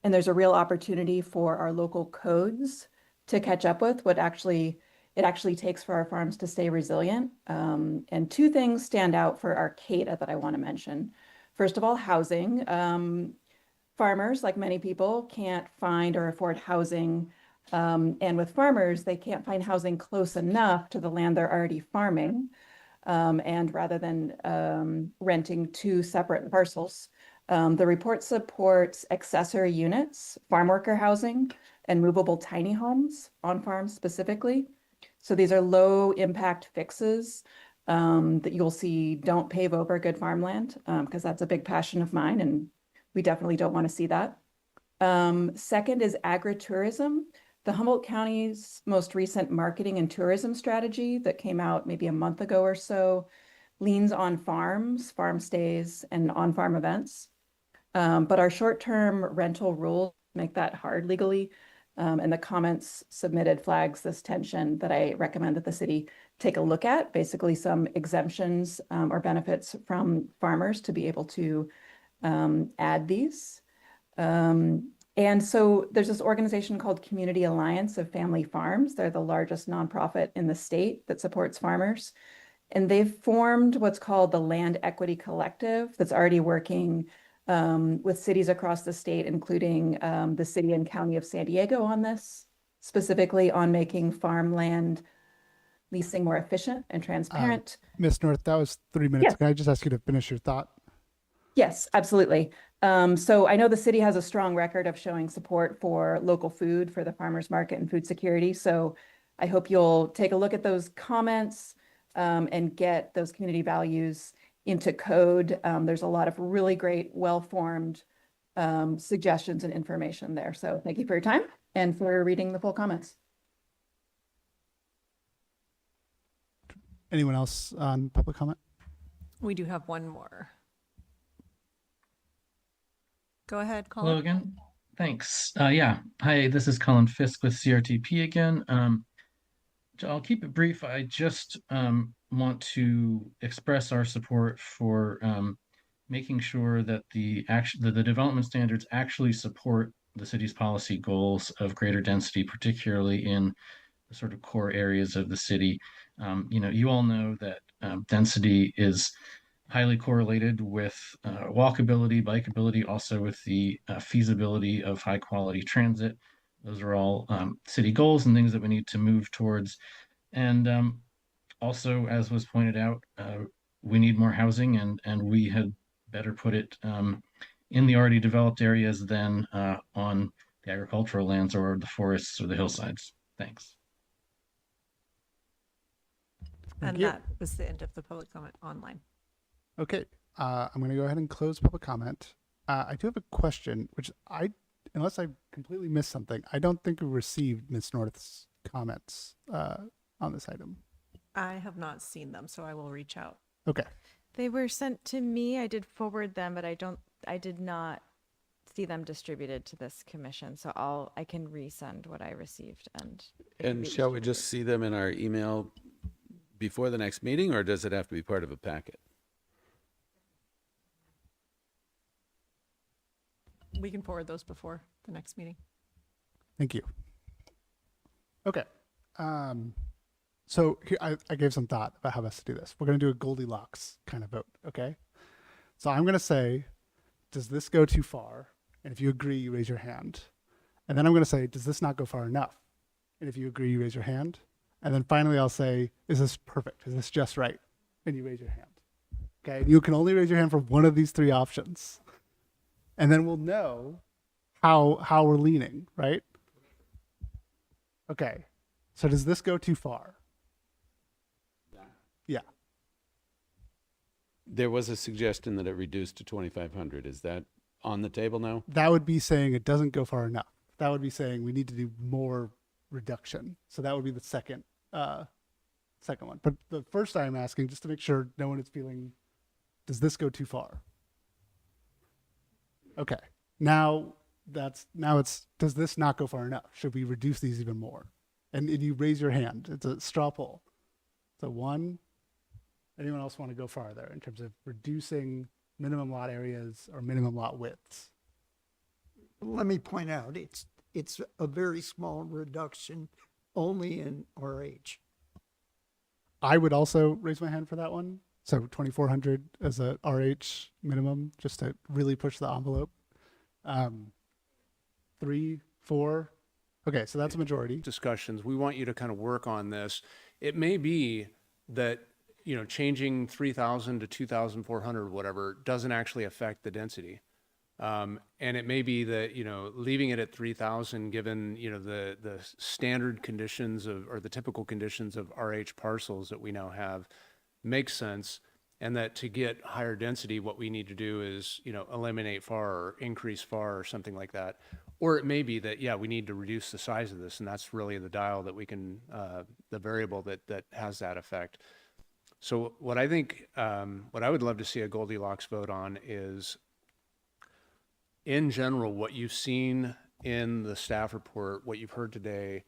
And there's a real opportunity for our local codes to catch up with what it actually takes for our farms to stay resilient. And 2 things stand out for Arcata that I want to mention. First of all, housing. Farmers, like many people, can't find or afford housing. And with farmers, they can't find housing close enough to the land they're already farming. And rather than renting 2 separate parcels, the report supports accessory units, farm worker housing, and movable tiny homes on farms specifically. So these are low impact fixes that you'll see don't pave over good farmland, because that's a big passion of mine, and we definitely don't want to see that. Second is agritourism. The Humboldt County's most recent marketing and tourism strategy that came out maybe a month ago or so leans on farms, farm stays, and on-farm events. But our short-term rental rules make that hard legally. And the comments submitted flags this tension that I recommend that the city take a look at, basically some exemptions or benefits from farmers to be able to add these. And so there's this organization called Community Alliance of Family Farms. They're the largest nonprofit in the state that supports farmers. And they've formed what's called the Land Equity Collective that's already working with cities across the state, including the city and county of San Diego on this, specifically on making farmland leasing more efficient and transparent. Ms. North, that was 3 minutes. Yes. Can I just ask you to finish your thought? Yes, absolutely. So I know the city has a strong record of showing support for local food, for the farmers market and food security. So I hope you'll take a look at those comments and get those community values into code. There's a lot of really great, well-formed suggestions and information there. So thank you for your time and for reading the full comments. Anyone else on public comment? We do have one more. Go ahead, Colin. Hello again. Thanks. Yeah. Hi, this is Colin Fisk with CRTP again. I'll keep it brief. I just want to express our support for making sure that the development standards actually support the city's policy goals of greater density, particularly in the sort of core areas of the city. You all know that density is highly correlated with walkability, bikeability, also with the feasibility of high quality transit. Those are all city goals and things that we need to move towards. And also, as was pointed out, we need more housing, and we had better put it in the already developed areas than on the agricultural lands or the forests or the hillsides. Thanks. And you. that was the end of the public comment online. Okay, I'm going to go ahead and close public comment. I do have a question, which unless I completely missed something, I don't think we received Ms. North's comments on this item. I have not seen them, so I will reach out. Okay, They were sent to me. I did forward them, but I did not see them distributed to this commission. So I can resend what I received and it can And be shall we distributed. just see them in our email before the next meeting, or does it have to be part of a packet? We can forward those before the next meeting. thank you. Okay, so here, I gave some thought about how best to do this. We're going to do a Goldilocks kind of vote, okay? So I'm going to say, does this go too far? And if you agree, you raise your hand. And then I'm going to say, does this not go far enough? And if you agree, you raise your hand. And then finally, I'll say, is this perfect? Is this just right? And you raise your hand. Okay, you can only raise your hand for one of these three options. And then we'll know how we're leaning, right? Okay, so does this go too far? Yeah. There was a suggestion that it reduced to 2,500. Is that on the table now? That would be saying it doesn't go far enough. That would be saying we need to do more reduction. So that would be the second one. But the first I'm asking, just to make sure no one is feeling, does this go too far? Okay. Now it's, does this not go far enough? Should we reduce these even more? And you raise your hand. It's a straw poll. So one, anyone else want to go farther in terms of reducing minimum lot areas or minimum lot widths? Let me point out, it's a very small reduction only in RH. I would also raise my hand for that one. So 2,400 as a RH minimum, just to really push the envelope. 3, 4. Okay, so that's a majority. Discussions, we want you to kind of work on this. It may be that, changing 3,000 to 2,400 or whatever doesn't actually affect the density. And it may be that, leaving it at 3,000, given, the standard conditions or the typical conditions of RH parcels that we now have, makes sense. And that to get higher density, what we need to do is, eliminate FAR or increase FAR or something like that. Or it may be that, we need to reduce the size of this, and that's really the dial that we can, the variable that has that effect. So what I think, what I would love to see a Goldilocks vote on is, in general, what you've seen in the staff report, what you've heard today,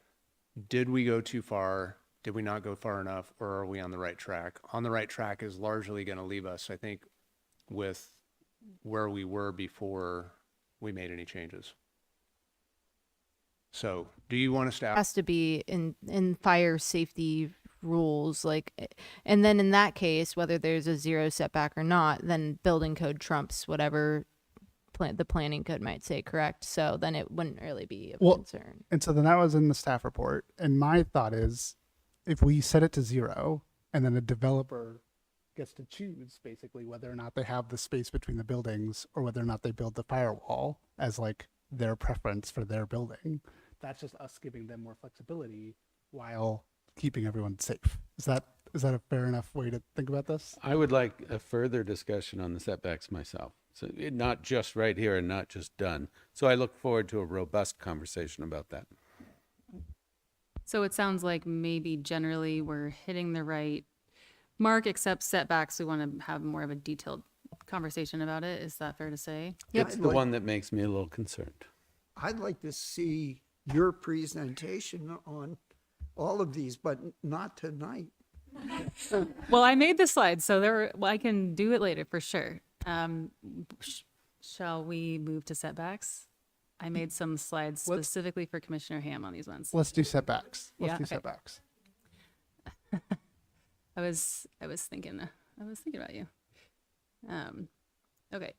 did we go too far? Did we not go far enough? Or are we on the right track? On the right track is largely going to leave us, I think, with where we were before we made any changes. So do you want us to Has to be in fire safety rules, and then in that case, whether there's a 0 setback or not, then building code trumps whatever the planning code might say, correct? So then it wouldn't really be a concern. And so then that was in the staff report. And my thought is if we set it to 0 and then a developer gets to choose basically whether or not they have the space between the buildings or whether or not they build the firewall as like their preference for their building, that's just us giving them more flexibility while keeping everyone safe. Is that a fair enough way to think about this? I would like a further discussion on the setbacks myself. So not just right here and not just done. So I look forward to a robust conversation about that. So it sounds like maybe generally we're hitting the right mark, except setbacks. We want to have more of a detailed conversation about it. Is that fair to say? It's the one that makes me a little concerned. I'd like to see your presentation on all of these, but not tonight. Well, I made the slides, so I can do it later for sure. Shall we move to setbacks? I made some slides specifically for Commissioner Ham on these ones. Let's do setbacks. Yeah, okay. Setbacks. I was thinking about you. Okay.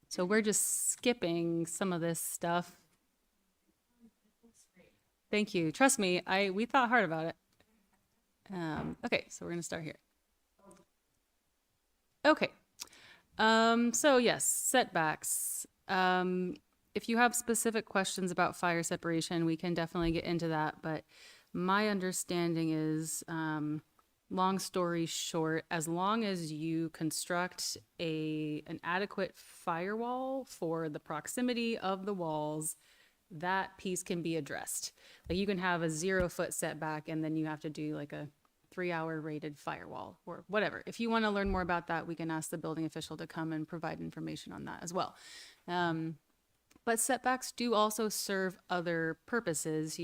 So we're just skipping some of this stuff. Thank you. Trust me, we thought hard about it. Okay, so we're gonna start here. Okay. So yes, setbacks. If you have specific questions about fire separation, we can definitely get into that. But my understanding is, long story short, as long as you construct an adequate firewall for the proximity of the walls, that piece can be addressed. Like you can have a 0-foot setback and then you have to do like a 3-hour rated firewall or whatever. If you want to learn more about that, we can ask the building official to come and provide information on that as well. But setbacks do also serve other purposes,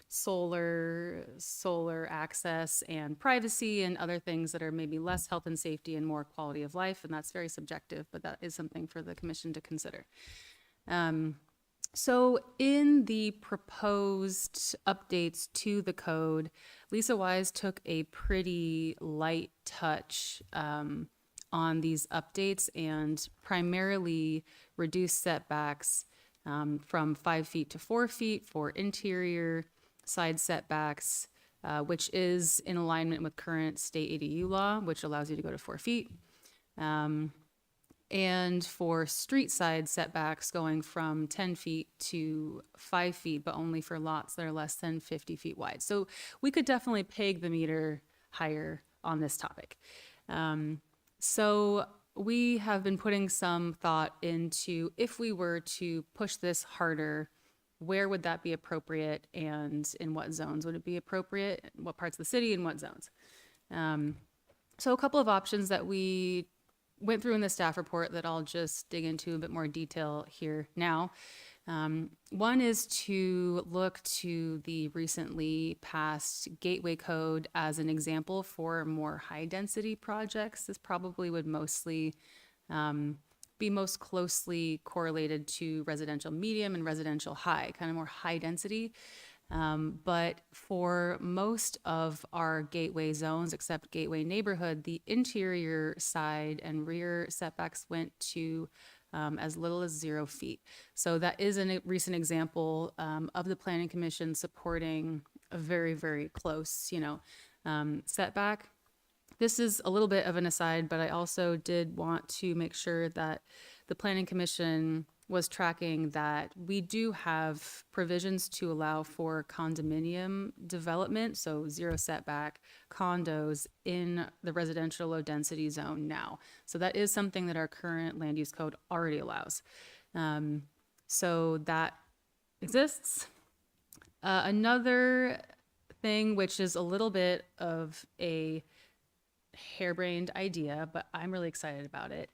solar access and privacy and other things that are maybe less health and safety and more quality of life. And that's very subjective, but that is something for the commission to consider. So in the proposed updates to the code, Lisa Wise took a pretty light touch on these updates and primarily reduced setbacks from 5 feet to 4 feet for interior side setbacks, which is in alignment with current state ADU law, which allows you to go to 4 feet. And for street side setbacks going from 10 feet to 5 feet, but only for lots that are less than 50 feet wide. So we could definitely peg the meter higher on this topic. So we have been putting some thought into if we were to push this harder, where would that be appropriate and in what zones would it be appropriate? What parts of the city and what zones? So a couple of options that we went through in the staff report that I'll just dig into a bit more detail here now. One is to look to the recently passed Gateway Code as an example for more high density projects. This probably would mostly be most closely correlated to residential medium and residential high, kind of more high density. But for most of our gateway zones, except Gateway neighborhood, the interior side and rear setbacks went to as little as 0 feet. So that is a recent example of the Planning Commission supporting a very, very close, setback. This is a little bit of an aside, but I also did want to make sure that the Planning Commission was tracking that we do have provisions to allow for condominium development, so 0 setback condos in the residential low density zone now. So that is something that our current land use code already allows. So that exists. Another thing, which is a little bit of a harebrained idea, but I'm really excited about it,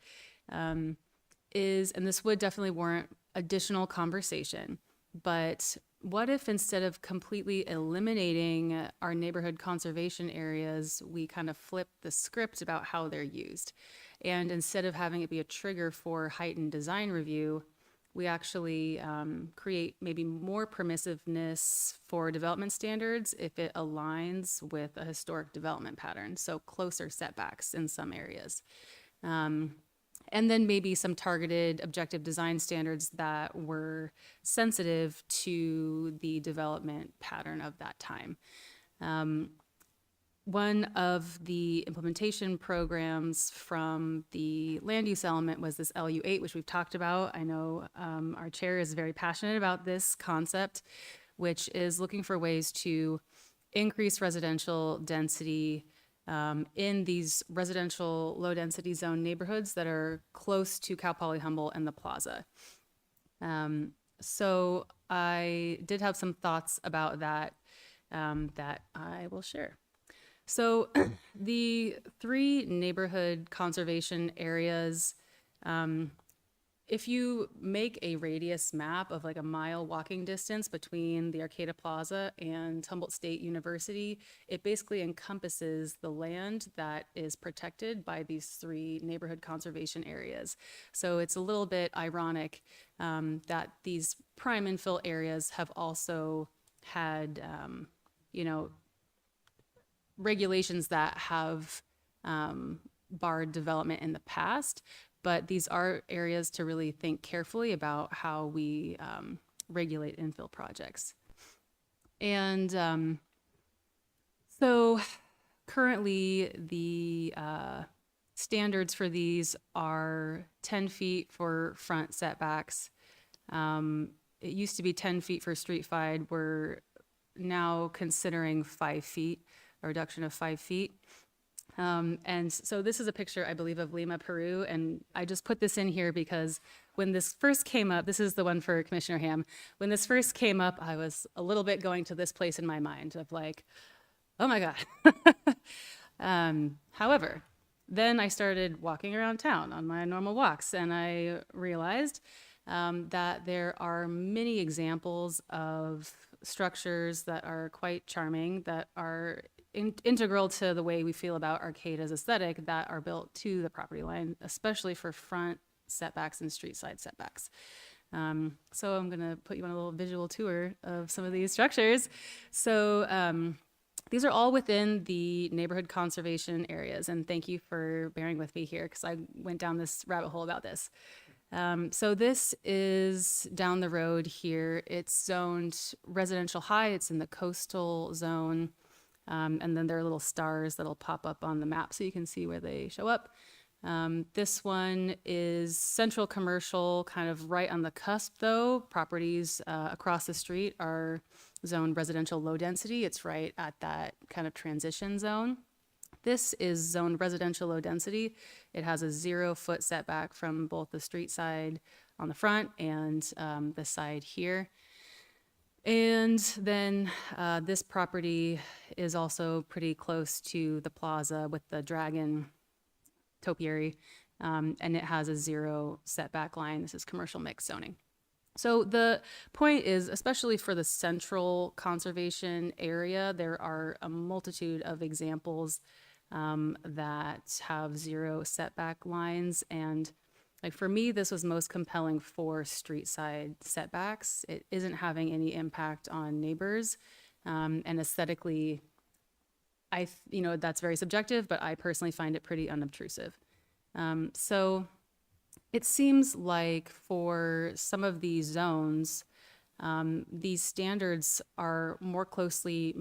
is, and this would definitely warrant additional conversation, but what if instead of completely eliminating our neighborhood conservation areas, we kind of flip the script about how they're used? And instead of having it be a trigger for heightened design review, we actually create maybe more permissiveness for development standards if it aligns with a historic development pattern, so closer setbacks in some areas. and then maybe some targeted objective design standards that were sensitive to the development pattern of that time. One of the implementation programs from the land use element was this LU8, which we've talked about. I know our chair is very passionate about this concept, which is looking for ways to increase residential density in these residential low density zone neighborhoods that are close to Cal Poly Humboldt and the Plaza. So I did have some thoughts about that that I will share. So the 3 neighborhood conservation areas, if you make a radius map of like a mile walking distance between the Arcata Plaza and Humboldt State University, it basically encompasses the land that is protected by these 3 neighborhood conservation areas. So it's a little bit ironic that these prime infill areas have also had, regulations that have barred development in the past, but these are areas to really think carefully about how we regulate infill projects. And so currently the standards for these are 10 feet for front setbacks. It used to be 10 feet for street side. We're now considering 5 feet, a reduction of 5 feet. And so this is a picture, I believe, of Lima, Peru. And I just put this in here because when this first came up, this is the one for Commissioner Ham. When this first came up, I was a little bit going to this place in my mind of like, oh my God. However, then I started walking around town on my normal walks, and I realized that there are many examples of structures that are quite charming, that are integral to the way we feel about Arcata's aesthetic, that are built to the property line, especially for front setbacks and street side setbacks. So I'm gonna put you on a little visual tour of some of these structures. So these are all within the neighborhood conservation areas, and thank you for bearing with me here because I went down this rabbit hole about this. So this is down the road here. It's zoned residential high. It's in the coastal zone. And then there are little stars that'll pop up on the map so you can see where they show up. This one is central commercial, kind of right on the cusp though. Properties across the street are zoned residential low density. It's right at that kind of transition zone. This is zoned residential low density. It has a 0 foot setback from both the street side on the front and the side here. And then this property is also pretty close to the plaza with the dragon topiary, and it has a 0 setback line. This is commercial mixed zoning. So the point is, especially for the central conservation area, there are a multitude of examples that have 0 setback lines. And like for me, this was most compelling for street side setbacks. It isn't having any impact on neighbors. And aesthetically, that's very subjective, but I personally find it pretty unobtrusive. So it seems like for some of these zones, these standards are more closely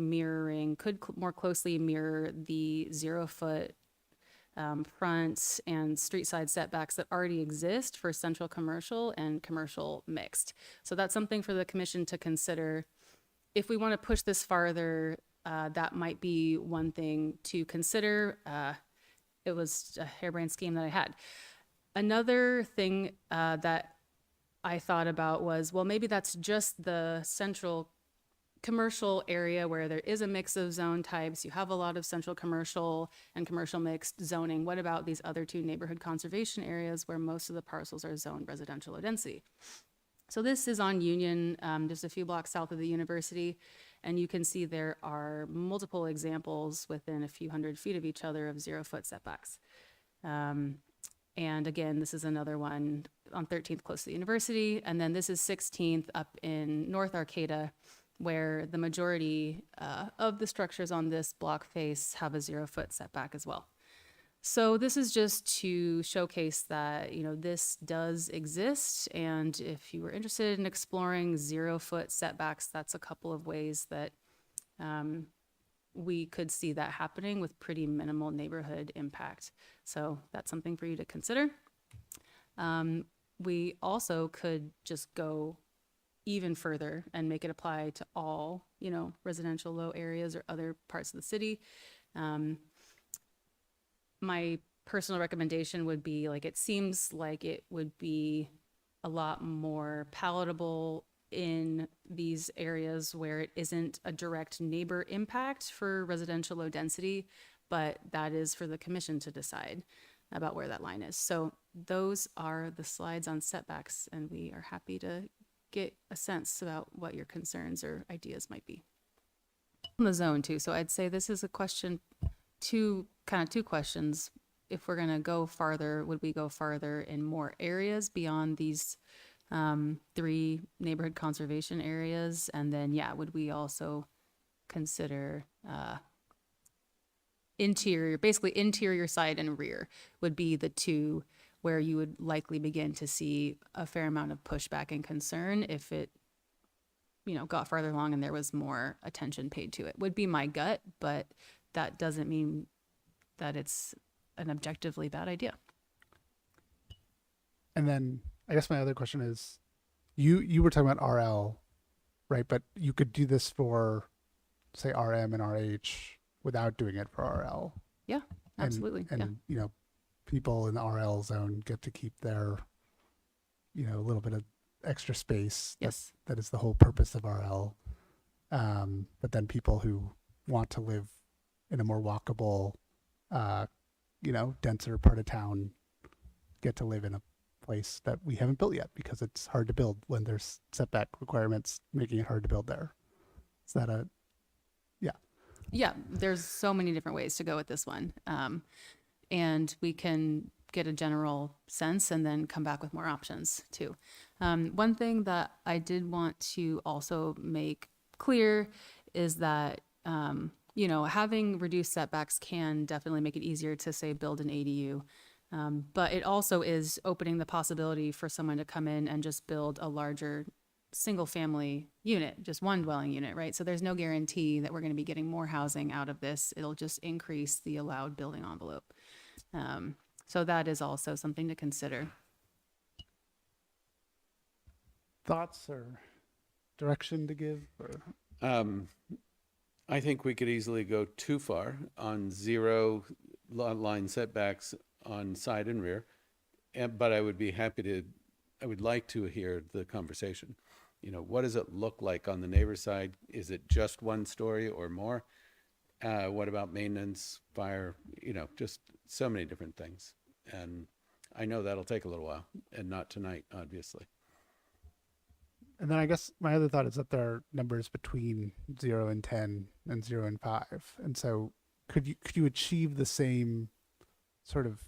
could more closely mirror the 0 foot front and street side setbacks that already exist for central commercial and commercial mixed. So that's something for the commission to consider. If we want to push this farther, that might be one thing to consider. It was a harebrained scheme that I had. Another thing that I thought about was, well, maybe that's just the central commercial area where there is a mix of zone types. You have a lot of central commercial and commercial mixed zoning. What about these other 2 neighborhood conservation areas where most of the parcels are zoned residential low density? So this is on Union, just a few blocks south of the university. And you can see there are multiple examples within a few hundred feet of each other of 0 foot setbacks. And again, this is another one on 13th close to the university. And then this is 16th up in North Arcata, where the majority of the structures on this block face have a 0 foot setback as well. So this is just to showcase that, you know, this does exist. And if you were interested in exploring 0-foot setbacks, that's a couple of ways that we could see that happening with pretty minimal neighborhood impact. So that's something for you to consider. We also could just go even further and make it apply to all, you know, residential low areas or other parts of the city. My personal recommendation would be, like, it seems like it would be a lot more palatable in these areas where it isn't a direct neighbor impact for residential low density, but that is for the commission to decide about where that line is. So those are the slides on setbacks, and we are happy to get a sense about what your concerns or ideas might be. On the zone too, so I'd say this is a question, two questions. If we're gonna go farther, would we go farther in more areas beyond these 3 neighborhood conservation areas? And then, yeah, would we also consider interior side and rear would be the 2 where you would likely begin to see a fair amount of pushback and concern if it, you know, got farther along and there was more attention paid to it, would be my gut, but that doesn't mean that it's an objectively bad idea. And then I guess my other question is, you were talking about RL, right? But you could do this for, say, RM and RH without doing it for RL. Yeah, absolutely. And you know, people in the RL zone get to keep their, you know, a little bit of extra space. Yes. That is the whole purpose of RL. But then people who want to live in a more walkable, you know, denser part of town get to live in a place that we haven't built yet because it's hard to build when there's setback requirements making it hard to build there. Is that a, yeah. Yeah, there's so many different ways to go with this one. And we can get a general sense and then come back with more options too. One thing that I did want to also make clear is that, you know, having reduced setbacks can definitely make it easier to, say, build an ADU. But it also is opening the possibility for someone to come in and just build a larger single family unit, just one dwelling unit, right? So there's no guarantee that we're going to be getting more housing out of this. It'll just increase the allowed building envelope. So that is also something to consider. Thoughts or direction to give? Or? I think we could easily go too far on 0 lot line setbacks on side and rear, but I would like to hear the conversation. You know, what does it look like on the neighbor side? Is it just 1 story or more? What about maintenance, fire, you know, just so many different things. And I know that'll take a little while, and not tonight, obviously. And then I guess my other thought is that there are numbers between 0 and 10 and 0 and 5. And so could you achieve the same sort of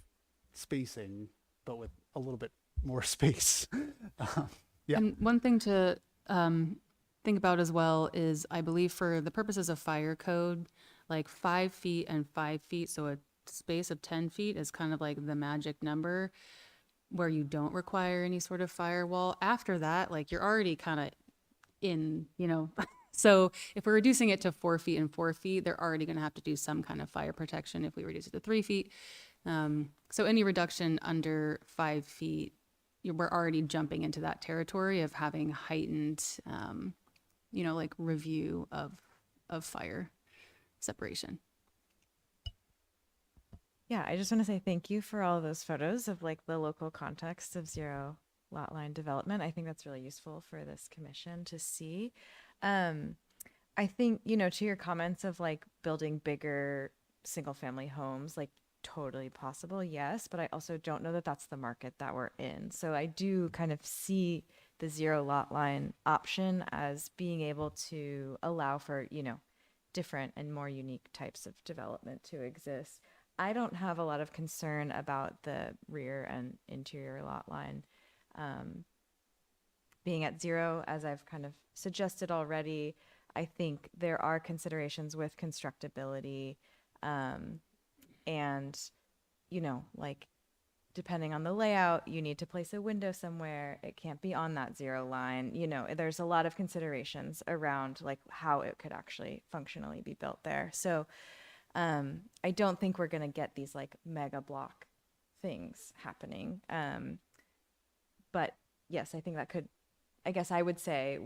spacing, but with a little bit more space? Yeah. And one thing to think about as well is, I believe for the purposes of fire code, like 5 feet and 5 feet, so a space of 10 feet is kind of like the magic number where you don't require any sort of firewall. After that, like, you're already kind of in, you know. So if we're reducing it to 4 feet and 4 feet, they're already going to have to do some kind of fire protection if we reduce it to 3 feet. So any reduction under 5 feet, we're already jumping into that territory of having heightened, you know, like, review of fire separation. Yeah, I just want to say thank you for all of those photos of, like, the local context of 0 lot line development. I think that's really useful for this commission to see. I think, you know, to your comments of, like, building bigger single family homes, like, totally possible, yes, but I also don't know that that's the market that we're in. So I do kind of see the 0 lot line option as being able to allow for, you know, different and more unique types of development to exist. I don't have a lot of concern about the rear and interior lot line being at 0, as I've kind of suggested already. I think there are considerations with constructability, and, you know, like depending on the layout, you need to place a window somewhere. It can't be on that zero line. You know, there's a lot of considerations around like how it could actually functionally be built there. So I don't think we're going to get these like mega block things happening. But yes, I think that could, I guess I would say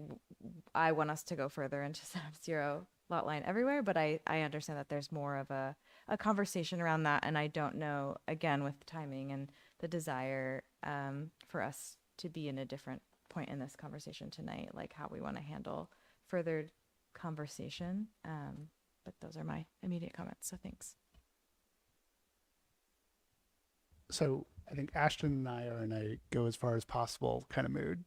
I want us to go further into set up zero lot line everywhere, but I understand that there's more of a conversation around that. And I don't know, again, with timing and the desire for us to be in a different point in this conversation tonight, like how we want to handle further conversation. But those are my immediate comments. So thanks. So I think Ashton and I are in a go as far as possible kind of mood.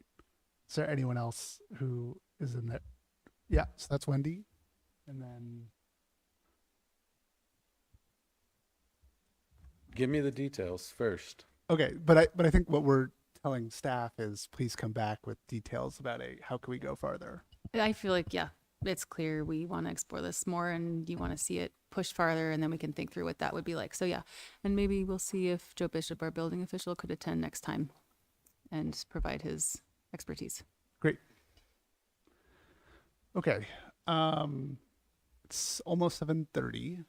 Is there anyone else who is in that? Yeah, so that's Wendy. And then Give me the details first. okay, but I think what we're telling staff is please come back with details about how can we go farther. I feel like, yeah, it's clear we want to explore this more and you want to see it pushed farther, and then we can think through what that would be like. So yeah, and maybe we'll see if Joe Bishop, our building official, could attend next time and provide his expertise. Great. Okay. It's almost 7:30.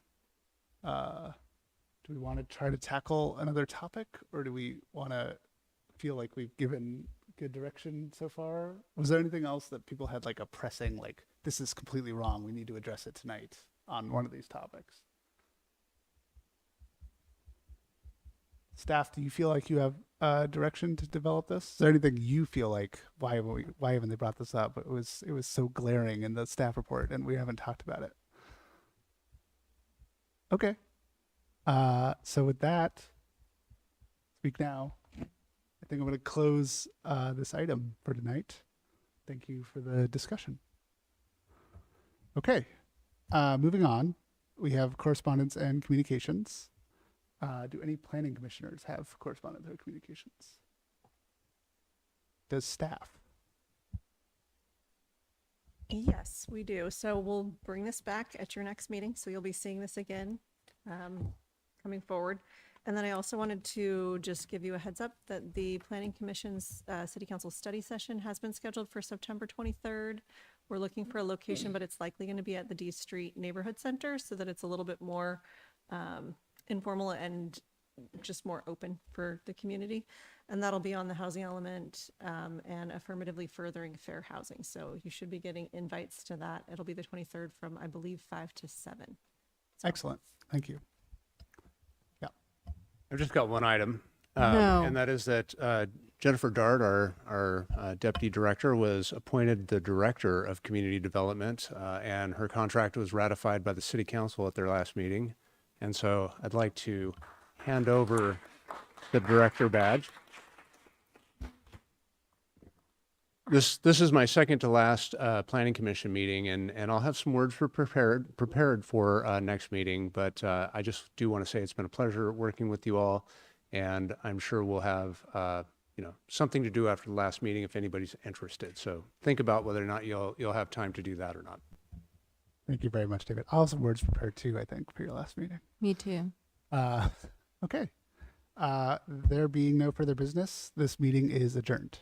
Do we want to try to tackle another topic, or do we want to feel like we've given good direction so far? Was there anything else that people had like a pressing, like, this is completely wrong, we need to address it tonight on one of these topics? Staff, do you feel like you have direction to develop this? Is there anything you feel like, why haven't they brought this up? It was so glaring in the staff report and we haven't talked about it. Okay. So with that, speak now. I think I'm going to close this item for tonight. Thank you for the discussion. Okay. Moving on, we have correspondence and communications. Do any planning commissioners have correspondence or communications? Does staff? Yes, we do. So we'll bring this back at your next meeting. So you'll be seeing this again coming forward. And then I also wanted to just give you a heads up that the Planning Commission's City Council study session has been scheduled for September 23rd. We're looking for a location, but it's likely going to be at the D Street Neighborhood Center so that it's a little bit more informal and just more open for the community. And that'll be on the housing element and affirmatively furthering fair housing. So you should be getting invites to that. It'll be the 23rd from, I believe, 5 to 7. So. Excellent. Thank you. Yeah. I've just got one item, No. and that is that Jennifer Dart, our deputy director, was appointed the director of community development, and her contract was ratified by the city council at their last meeting. And so I'd like to hand over the director badge. This is my second to last planning commission meeting, and I'll have some words prepared for next meeting. But I just do want to say it's been a pleasure working with you all, and I'm sure we'll have something to do after the last meeting if anybody's interested. So think about whether or not you'll have time to do that or not. Thank you very much, David. I'll have some words prepared too, I think, for your last meeting. Me too. Okay. There being no further business, this meeting is adjourned.